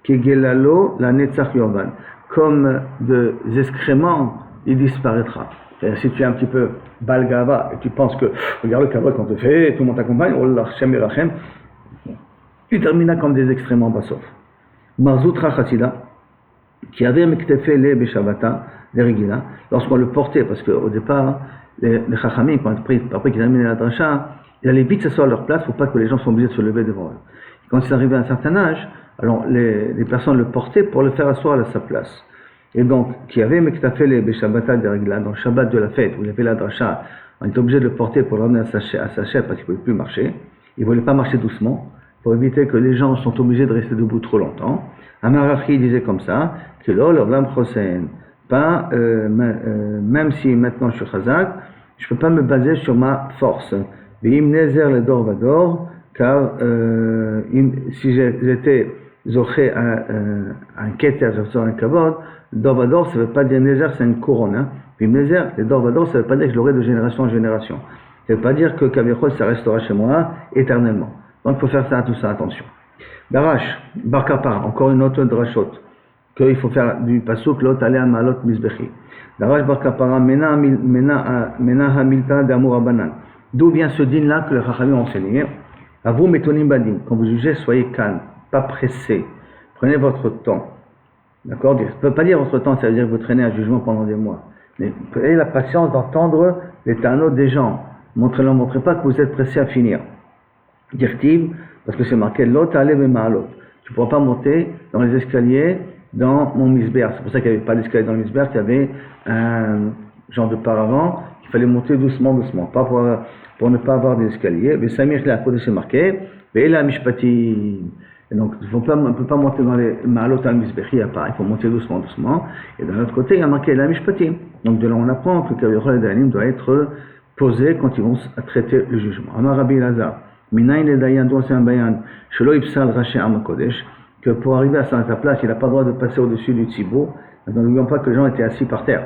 Kegelalo la netzach yorban, comme des excréments, il disparaîtra. C'est-à-dire, si tu es un petit peu balgava et tu penses que, regarde le kavod qu'on te fait, tout le monde t'accompagne, Allah Shem Yerachem, tu terminas comme des excréments bassof. Marzoutra Chassida, qui avait mektefé les beshavata, les regila, lorsqu'on le portait, parce qu'au départ, les chachamim, après qu'ils terminaient la dracha, ils allaient vite s'asseoir à leur place, il ne faut pas que les gens soient obligés de se lever devant eux. Quand ils arrivaient à un certain âge, alors les personnes le portaient pour le faire asseoir à sa place. Et donc, qui avait mektefé les beshavata, les regila, dans le Shabbat de la fête, où il y avait la dracha, on était obligé de le porter pour le ramener à sa chaise parce qu'il ne pouvait plus marcher. Il ne voulait pas marcher doucement, pour éviter que les gens sont obligés de rester debout trop longtemps. Amarachi disait comme ça, que l'Olam Chosen, pas, même si maintenant je suis chazak, je ne peux pas me baser sur ma force. Ve'im nezer le dor vador, car si j'étais zoché un keter, un kavod, dor vador, ça ne veut pas dire nezer, c'est une couronne. Hein. Ve'im nezer, le dor vador, ça ne veut pas dire que je l'aurai de génération en génération. Ça ne veut pas dire que kavichol, ça restera chez moi éternellement. Donc il faut faire ça, tout ça, attention. Darash, Barkapar, encore une autre drachot, qu'il faut faire du pasuk, lot alea malot misbechi. Darash Barkapara, mena hamilta d'amour abanan. D'où vient ce din là que le Chachamim a enseigné? À vous, metonim badin, quand vous jugez, soyez calme, pas pressé, prenez votre temps. D'accord? Je ne peux pas dire votre temps, ça veut dire que vous traînez un jugement pendant des mois. Mais ayez la patience d'entendre les tanot des gens. Montrez pas que vous êtes pressé à finir. Dirtiv, parce que c'est marqué l'autre allez ma'alot. Tu ne pourras pas monter dans les escaliers dans mon misber. C'est pour ça qu'il n'y avait pas d'escalier dans le misber, qu'il y avait un genre de paravent qu'il fallait monter doucement, pas pour ne pas avoir d'escalier. Mais Samir, là, à côté, c'est marqué, et là, mishpati. Et donc, on ne peut pas monter dans les ma'alot al-misbechi à part, il faut monter doucement. Et d'un autre côté, il y a marqué la mishpati. Donc, de là, on apprend que le Kavir Dayanim doit être posé quand ils vont traiter le jugement. Amar Rabbi Lazar, Minayin le Dayan, doit c'est un bayan, Shelo Ipsal Raché Amakodesh, que pour arriver à sa place, il n'a pas le droit de passer au-dessus du tzibou. Donc, n'oublions pas que les gens étaient assis par terre.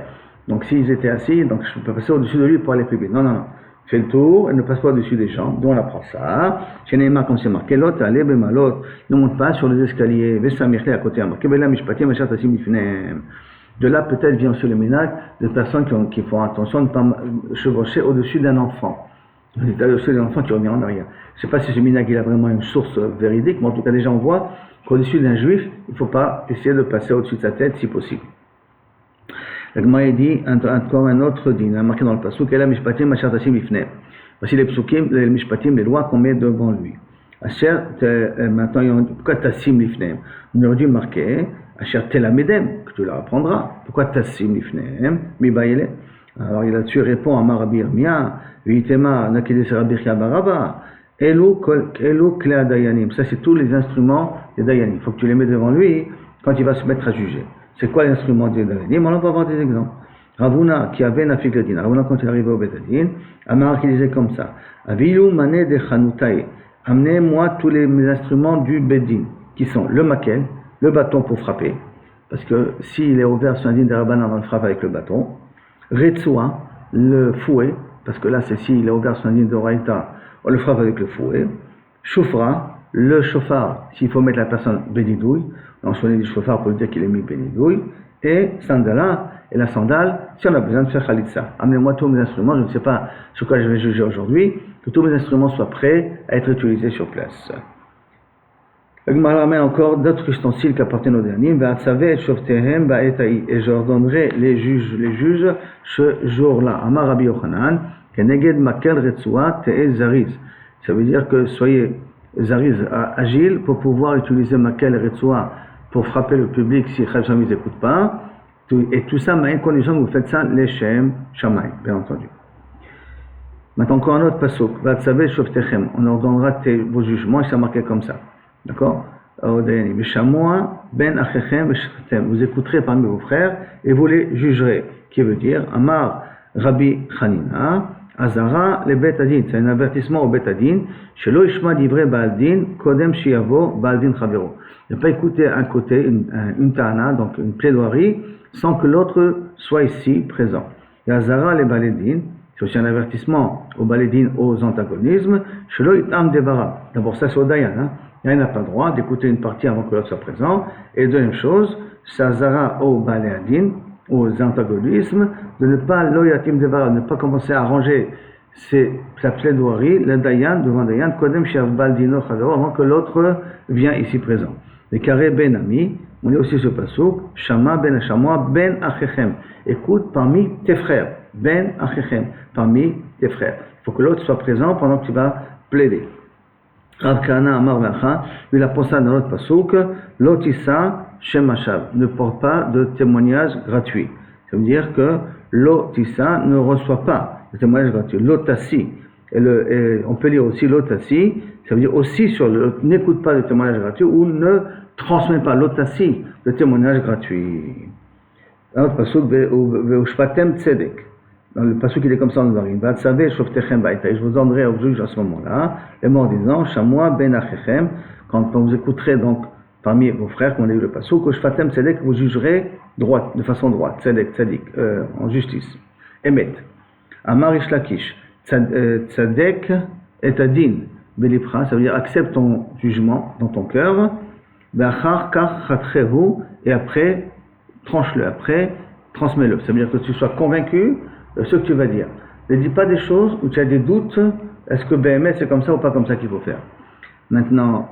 Donc, s'ils étaient assis, donc je peux passer au-dessus de lui pour aller plus vite. Non. Fais le tour et ne passe pas au-dessus des gens. Donc on apprend ça. Chez Neymar, comme c'est marqué, l'autre, allez, malot, ne monte pas sur les escaliers. Vesamirle à côté, marqué, bela mishpatim, machat asim ifnem. De là, peut-être vient aussi le minhag de personnes qui font attention de ne pas chevaucher au-dessus d'un enfant. Au-dessus d'un enfant qui revient en arrière. Je ne sais pas si ce minhag il a vraiment une source véridique, mais en tout cas, déjà, on voit qu'au-dessus d'un juif, il ne faut pas essayer de passer au-dessus de sa tête si possible. La Gemara dit encore un autre din, marqué dans le pasuk, Ela mishpatim asher tasim lifnei. Voici les psukim, les mishpatim, les lois qu'on met devant lui. Asher, maintenant, pourquoi tasim lifnei? On aurait dû marquer, asher telamedem, que tu leur apprendras. Pourquoi tasim lifnei? Mi bayele. Alors il là-dessus répond à Marabi Irmia, Vitema, Nakidis Rabbi Chia Baraba, Elu klea dayanim. Ça, c'est tous les instruments des dayanim. Il faut que tu les mets devant lui quand il va se mettre à juger. C'est quoi l'instrument des dayanim? On va voir des exemples. Ravuna, qui avait Nafik le din. Ravuna, quand il arrivait au Betadin, Amar qui disait comme ça, Avilu mané de chanutaï. Amenez-moi tous les instruments du Bedin, qui sont le maquel, le bâton pour frapper, parce que s'il est ouvert sur un din de Rabbanan, on le frappe avec le bâton. Retsua, le fouet, parce que là, c'est s'il est ouvert sur un din de Raïta, on le frappe avec le fouet. Choufra, le chauffard, s'il faut mettre la personne bénidouille, on choisit du chauffard pour dire qu'il est mis bénidouille, et sandala, et la sandale, si on a besoin de faire khalitsa. Amenez-moi tous mes instruments, je ne sais pas sur quoi je vais juger aujourd'hui, que tous mes instruments soient prêts à être utilisés sur place. Le Gemara ramène encore d'autres ustensiles qui appartiennent aux derniers, et je ordonnerai les juges ce jour-là. Amar Rabbi Yochanan, keneged makel retsua te'e zariz. Ça veut dire que soyez zariz, agile, pour pouvoir utiliser makel retsua pour frapper le public si Chachamim ne écoute pas. Et tout ça, mais à une condition que vous faites ça, l'Eshem Shamay, bien entendu. Maintenant, encore un autre pasuk. On ordonnera vos jugements, et ça marqué comme ça. D'accord? Vous écouterez parmi vos frères et vous les jugerez. Qui veut dire, Amar Rabbi Hanina, Azara le Betadin. C'est un avertissement au Betadin. Shelo Ishma divrei Baaldin, Kodem Shiavo, Baaldin Chavero. Ne pas écouter un côté, une ta'ana, donc une plaidoirie, sans que l'autre soit ici présent. Et Azara le Baaldin, c'est aussi un avertissement au Baaldin, aux antagonismes. Shelo Itam Devara. D'abord, ça c'est au Dayan, hein. Il n'a pas le droit d'écouter une partie avant que l'autre soit présent. Et deuxième chose, c'est Azara au Baaldin, aux antagonismes, de ne pas loyatim devara, ne pas commencer à arranger sa plaidoirie, le Dayan, devant Dayan, Kodem Shev Baldino Chavero, avant que l'autre vient ici présent. Les carrés Ben Ami, on est aussi sur Pasuk, Shama Ben Hashamoa Ben Achechem. Écoute parmi tes frères, Ben Achechem, parmi tes frères. Il faut que l'autre soit présent pendant que tu vas plaider. Rav Kahana Amar Vacha, lui il apprend ça dans l'autre Pasuk, Lotissa Shem Hashav, ne porte pas de témoignage gratuit. Ça veut dire que Lotissa ne reçoit pas de témoignage gratuit. Lotassi, et on peut lire aussi Lotassi, ça veut dire aussi sur n'écoute pas de témoignage gratuit ou ne transmet pas Lotassi de témoignage gratuit. Dans l'autre Pasuk, Ve'ushpatem Tzedek. Dans le passage qui est comme ça, on nous arrive. Je vous donnerai au juge à ce moment-là, les morts disant, Shamoa ben achechem, quand vous écouterez donc parmi vos frères, comme on a eu le passage, que shfatem tzedek, vous jugerez droite, de façon droite, tzedek, tzadik, en justice. Emet. Amar Ishlakish, tzedek et adin, belipra, ça veut dire accepte ton jugement dans ton cœur, ve'achar kach chatchehu, et après, tranche-le, après, transmets-le. Ça veut dire que tu sois convaincu de ce que tu vas dire. Ne dis pas des choses où tu as des doutes, est-ce que BMS c'est comme ça ou pas comme ça qu'il faut faire. Maintenant,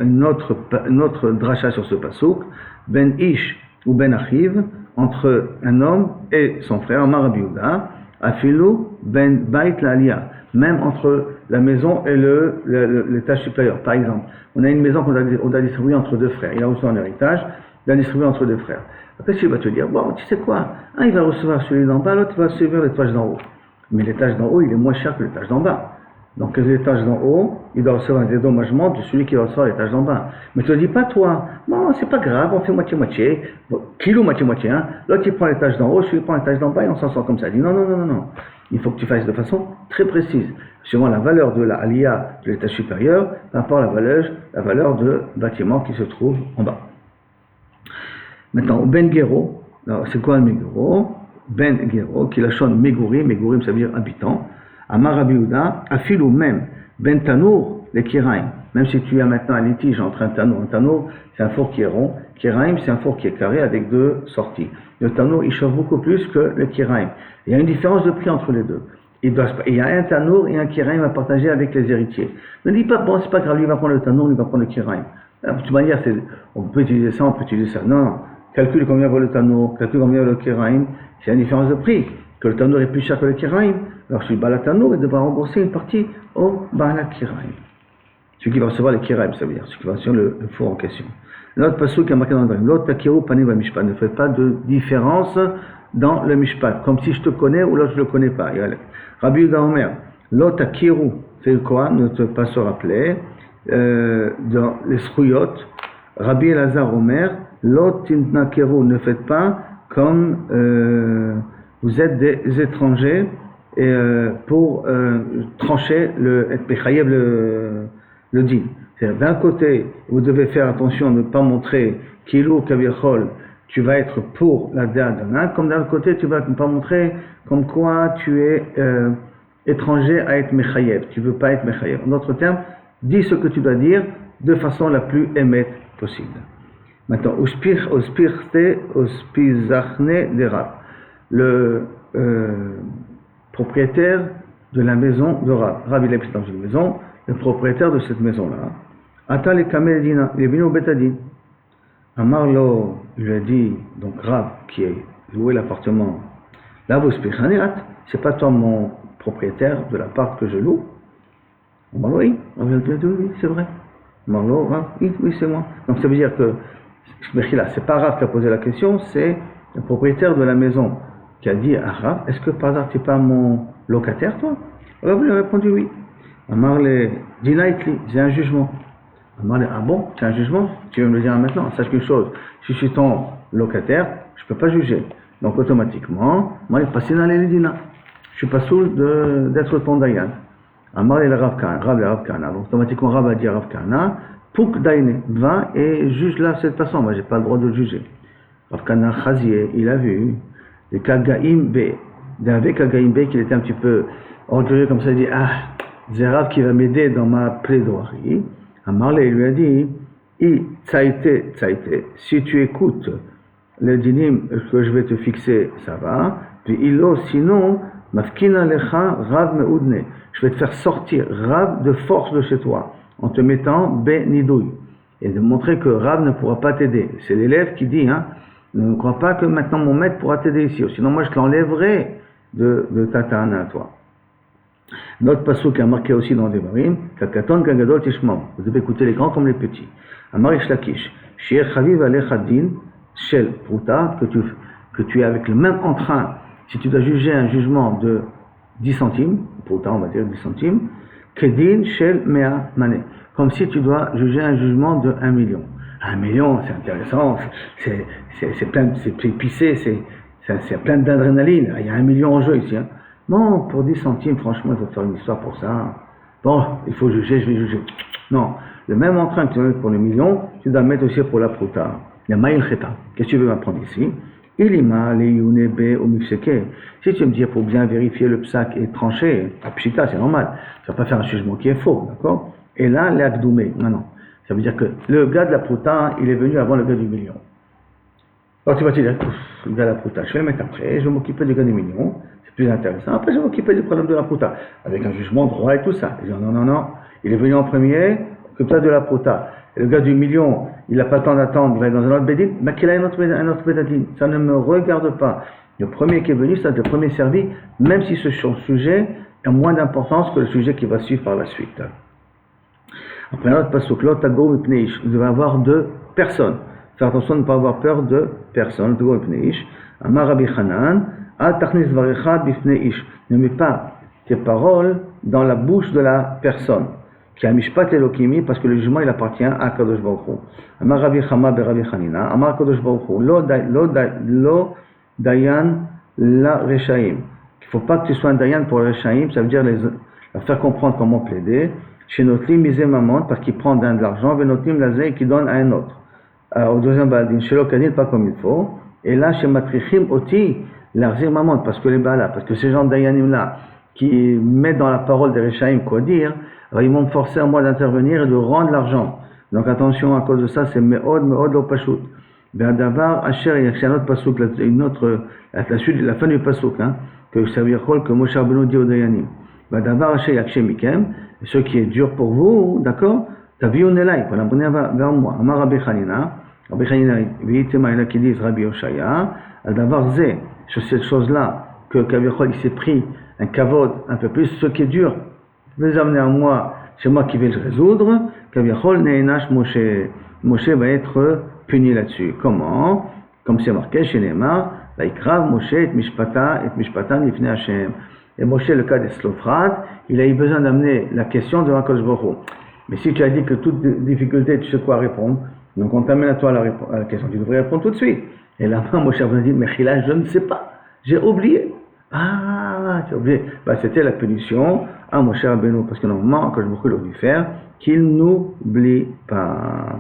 une autre dracha sur ce pasouk, ben ish ou ben achiv, entre un homme et son frère, Amar Rabbi Yehuda, afilu ben bait l'aliyah, même entre la maison et l'étage supérieur. Par exemple, on a une maison qu'on a distribuée entre deux frères, il a reçu un héritage, il a distribué entre deux frères. Après, tu vas te dire, bon, tu sais quoi, un il va recevoir celui d'en bas, l'autre va recevoir l'étage d'en haut. Mais l'étage d'en haut, il est moins cher que l'étage d'en bas. Donc l'étage d'en haut, il doit recevoir un dédommagement de celui qui va recevoir l'étage d'en bas. Mais tu ne dis pas toi, bon c'est pas grave, on fait moitié-moitié, bon, kilo moitié-moitié, hein. L'autre il prend l'étage d'en haut, celui il prend l'étage d'en bas et on s'en sort comme ça. Il dit non. Il faut que tu fasses de façon très précise, suivant la valeur de la aliyah de l'étage supérieur, par rapport à la valeur de bâtiment qui se trouve en bas. Maintenant, au Ben Gero, alors c'est quoi le Meguro? Ben Gero, qui lachonne Megurim, Megurim ça veut dire habitant. Amar Rabbi Yehuda, afilou même, ben tanour, les kiraim. Même si tu as maintenant un litige entre un tanour c'est un four qui est rond, kiraim c'est un four qui est carré avec deux sorties. Le tanour il chauffe beaucoup plus que le kiraim. Il y a une différence de prix entre les deux. Il y a un tanour et un kiraim à partager avec les héritiers. Ne dis pas, bon c'est pas grave, lui va prendre le tanour, lui va prendre le kiraim. De toute manière, on peut utiliser ça, on peut utiliser ça. Non. Calcule combien vaut le tanour, calcule combien vaut le kiraim, c'est une différence de prix. Que le tanour est plus cher que le kiraim, alors celui Bala Tanour, il devra rembourser une partie au Bala Kiraim. Celui qui va recevoir le kiraim, ça veut dire, celui qui va recevoir le four en question. L'autre passage qui a marqué dans le Drim, l'autre Takiru Panim va Mishpat, ne fait pas de différence dans le Mishpat, comme si je te connais ou l'autre je ne le connais pas. Rabbi Yehuda Omer, l'autre Takiru, c'est quoi, ne te pas se rappeler, dans les Sruyot, Rabbi Elazar Omer, l'autre Tintnakeru, ne faites pas comme vous êtes des étrangers et pour trancher être péchayev le din. C'est-à-dire d'un côté, vous devez faire attention de ne pas montrer kilou kavirchol, tu vas être pour la date d'un an, comme d'un autre côté, tu vas ne pas montrer comme quoi tu es étranger à être mechayev, tu ne veux pas être mechayev. En d'autres termes, dis ce que tu dois dire de façon la plus émette possible. Maintenant, ospizachne derab. Le propriétaire de la maison de Rav. Rav il habite dans une maison, le propriétaire de cette maison-là. Ata le kamel dina, il est venu au Betadin. Amarlo, il lui a dit, donc Rav qui est loué l'appartement, là vous spichaneat, c'est pas toi mon propriétaire de l'appart que je loue. Amarlo, oui, oui, c'est vrai. Amarlo, Rav, oui, c'est moi. Donc ça veut dire que, c'est pas Rav qui a posé la question, c'est le propriétaire de la maison qui a dit à Rav, est-ce que par hasard tu n'es pas mon locataire toi? Rav lui a répondu oui. Amar le dinaitli, j'ai un jugement. Amar le, ah bon, tu as un jugement? Tu veux me le dire maintenant? Sache qu'une chose, si je suis ton locataire, je ne peux pas juger. Donc automatiquement, moi il est passé dans les dina. Je suis pas saoul d'être ton dayan. Amar le Rav Kana. Donc automatiquement Rav a dit à Rav Kana, Pouk daine, va et juge là cette façon. Moi j'ai pas le droit de le juger. Rav Kana Chazier, il a vu les Kagaim B. Avec Kagaim B, qu'il était un petit peu orgueilleux comme ça, il dit, ah, c'est Rav qui va m'aider dans ma plaidoirie. Amarle, il lui a dit, tsaïté, si tu écoutes le dinim que je vais te fixer, ça va. Puis ilo, sinon, mafkina lecha Rav meudne. Je vais te faire sortir Rav de force de chez toi, en te mettant B nidouille. Et de montrer que Rav ne pourra pas t'aider. C'est l'élève qui dit, ne crois pas que maintenant mon maître pourra t'aider ici. Sinon, moi, je te l'enlèverai de ta ta'ana à toi. Notre passage qui a marqué aussi dans Devarim, Kakaton Kagadol Tishmam. Vous devez écouter les grands comme les petits. Amarish Lakish, Shier Chaviv Alechadin, Shel Pruta, que tu es avec le même entrain, si tu dois juger un jugement de 10 centimes, Pruta on va dire 10 centimes, Kedin Shel Mea Mane. Comme si tu dois juger un jugement de 1 million. 1 million, c'est intéressant, c'est plein, c'est épicé, c'est plein d'adrénaline. Il y a 1 million en jeu ici. Bon, pour 10 centimes, franchement, il faut faire une histoire pour ça. Bon, il faut juger, je vais juger. Non, le même entrain que tu mets pour le million, tu dois le mettre aussi pour la prouta. Il y a maïl cheta. Qu'est-ce que tu veux m'apprendre ici? Ilima, Leyunebe, ou Mifseke. Si tu me dis pour bien vérifier le psak et trancher, à Pshita, c'est normal. Tu vas pas faire un jugement qui est faux, d'accord? Et là, l'Akdoumé, non. Ça veut dire que le gars de la prouta, il est venu avant le gars du million. Alors tu vas te dire, le gars de la prouta, je vais le mettre après, je vais m'occuper du gars du million, c'est plus intéressant. Après, je vais m'occuper du problème de la prouta, avec un jugement droit et tout ça. Je dis, non, il est venu en premier, occupe-toi de la prouta. Et le gars du million, il n'a pas le temps d'attendre, il va aller dans un autre bédine, mais qu'il a un autre bédine. Ça ne me regarde pas. Le premier qui est venu, c'est le premier servi, même si ce sujet a moins d'importance que le sujet qui va suivre par la suite. Après un autre pasuk, vous devez avoir deux personnes. Faire attention de ne pas avoir peur de personne. Amar Rabbi Hanan, al tachnis varecha bifnei ish. Ne mets pas tes paroles dans la bouche de la personne. Qui a mishpat elokimi, parce que le jugement il appartient à Kadosh Baruch Hu. Amar Rabbi Chama be Rabbi Hanina, Amar Kadosh Baruch Hu, lo dayan la rechaim. Il ne faut pas que tu sois un dayan pour le rechaim, ça veut dire leur faire comprendre comment plaider. Chez Notlim misé mamon, parce qu'il prend d'un de l'argent, et Notlim lazé qui donne à un autre. Au deuxième baladin, chez l'Okadil, pas comme il faut. Et là, chez Matrichim, oti, l'arzir mamon, parce que les balas, parce que ces gens dayanim là, qui mettent dans la parole des rechaim quoi dire, ils vont me forcer à moi d'intervenir et de rendre l'argent. Donc attention, à cause de ça, c'est me'od lo pashut. Be'adavar asher, il y a un autre pasuk, la fin du pasuk, que ça veut dire que Moshe Rabbeinu dit aux dayanim. Be'adavar asher yakshe mikem, ce qui est dur pour vous, d'accord? Taviun elai, pour l'amener vers moi. Amar Rabbi Hanina, v'itema ila qui disent Rabbi Oshaya, al-davar ze, sur cette chose-là, que Kavichol il s'est pris un kavod un peu plus, ce qui est dur, les amener à moi, c'est moi qui vais le résoudre. Kavichol ne'enash Moshe. Moshe va être puni là-dessus. Comment? Comme c'est marqué chez Neymar, Vaikrav Moshe et mishpatan lifnei Hashem. Et Moshe, le cas des Slophrad, il a eu besoin d'amener la question devant Kadosh Baruch Hu. Mais si tu as dit que toute difficulté, tu sais quoi répondre, donc on t'amène à toi à la question, tu devrais répondre tout de suite. Et là-bas, Moshe a dit, mais Chila, je ne sais pas, j'ai oublié. Ah, tu as oublié. C'était la punition à Moshe Rabbeinu, parce que normalement, Kadosh Baruch Hu l'a dû faire, qu'il n'oublie pas.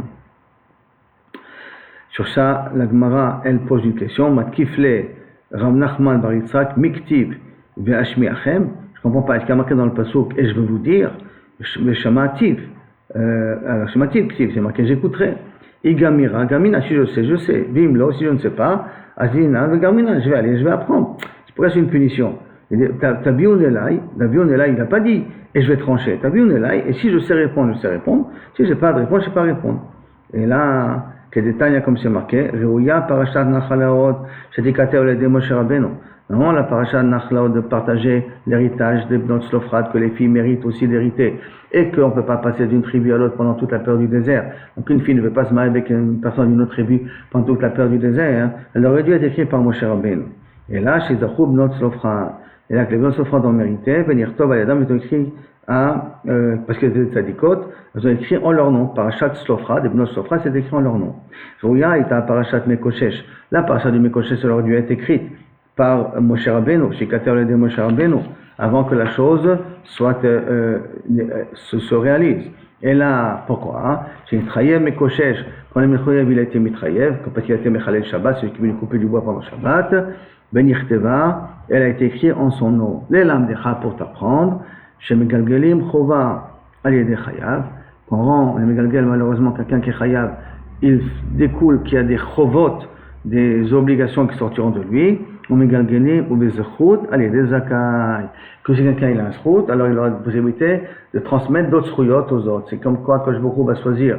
Sur ça, la Gemara, elle pose une question. Matkifle Rav Nachman bar Yitzhak miktiv ve'ashmi achem. Je ne comprends pas. Est-ce qu'il y a marqué dans le pasuk et je veux vous dire shamativ. Alors shamativ ktiv, c'est marqué j'écouterai. Igamira, gamina, si je sais. Vimlo, si je ne sais pas. Azina, gamina, je vais aller, je vais apprendre. C'est presque une punition. Tabiun elai, il n'a pas dit et je vais trancher. Tabiun elai, et si je sais répondre, je sais répondre. Si je n'ai pas de réponse, je ne sais pas répondre. Et là, que détail comme c'est marqué, Reuya parashat Nachlaot, Shadikate Olede Moshe Rabbeinu. Non, la parashat Nachlaot de partager l'héritage des Bnot Slophrad, que les filles méritent aussi d'hériter, et qu'on ne peut pas passer d'une tribu à l'autre pendant toute la période du désert. Donc une fille ne veut pas se marier avec une personne d'une autre tribu pendant toute la période du désert. Elle aurait dû être écrite par Moshe Rabbeinu. Et là, chez Zachou Bnot Slophrad, et là que les Bnot Slophrad ont mérité, venir Tov Aladam, ils ont écrit parce que les tzadikot, ils ont écrit en leur nom. Parashat Slophrad, des Bnot Slophrad, c'est écrit en leur nom. Rouya est à Parashat Mekoshesh. La Parashat du Mekoshesh, elle aurait dû être écrite par Moshe Rabbeinu, Shikater de Moshe Rabbeinu, avant que la chose se réalise. Et là, pourquoi? J'ai Mitrayev Mekoshesh, quand le Mechoyev il a été Mitrayev, parce qu'il a été Mechalel Shabbat, celui qui voulait couper du bois pendant Shabbat, Ben Yichteva, elle a été écrite en son nom. Les lames d'Echa pour t'apprendre. Chez Megalgelim, Chova, Aliede Chayav. Quand on rend les Megalgel, malheureusement, quelqu'un qui est Chayav, il découle qu'il y a des Chovot, des obligations qui sortiront de lui. Ou Megalgelim, ou Bezechut, Aliede Zakai. Que si quelqu'un il a un Zchut, alors il aura la possibilité de transmettre d'autres Zchuyot aux autres. C'est comme quoi, Kadosh Baruch Hu va choisir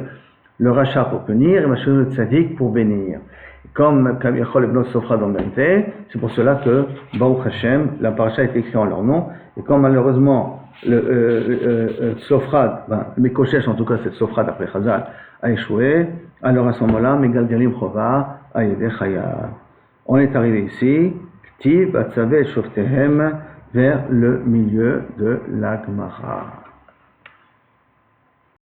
le rachat pour punir et va choisir le tzaddik pour bénir. Comme Kaviachol et Bnot Slophrad ont mérité, c'est pour cela que Baruch Hashem, la paracha est écrite en leur nom. Et comme malheureusement, le Slophrad, Mekoshesh en tout cas c'est Slophrad après Chazal, a échoué, alors à ce moment-là, Megalgalim Chova, Ayede Chayav. On est arrivé ici, Ktiv, Atzavé et Shoftehem, vers le milieu de la Gemara.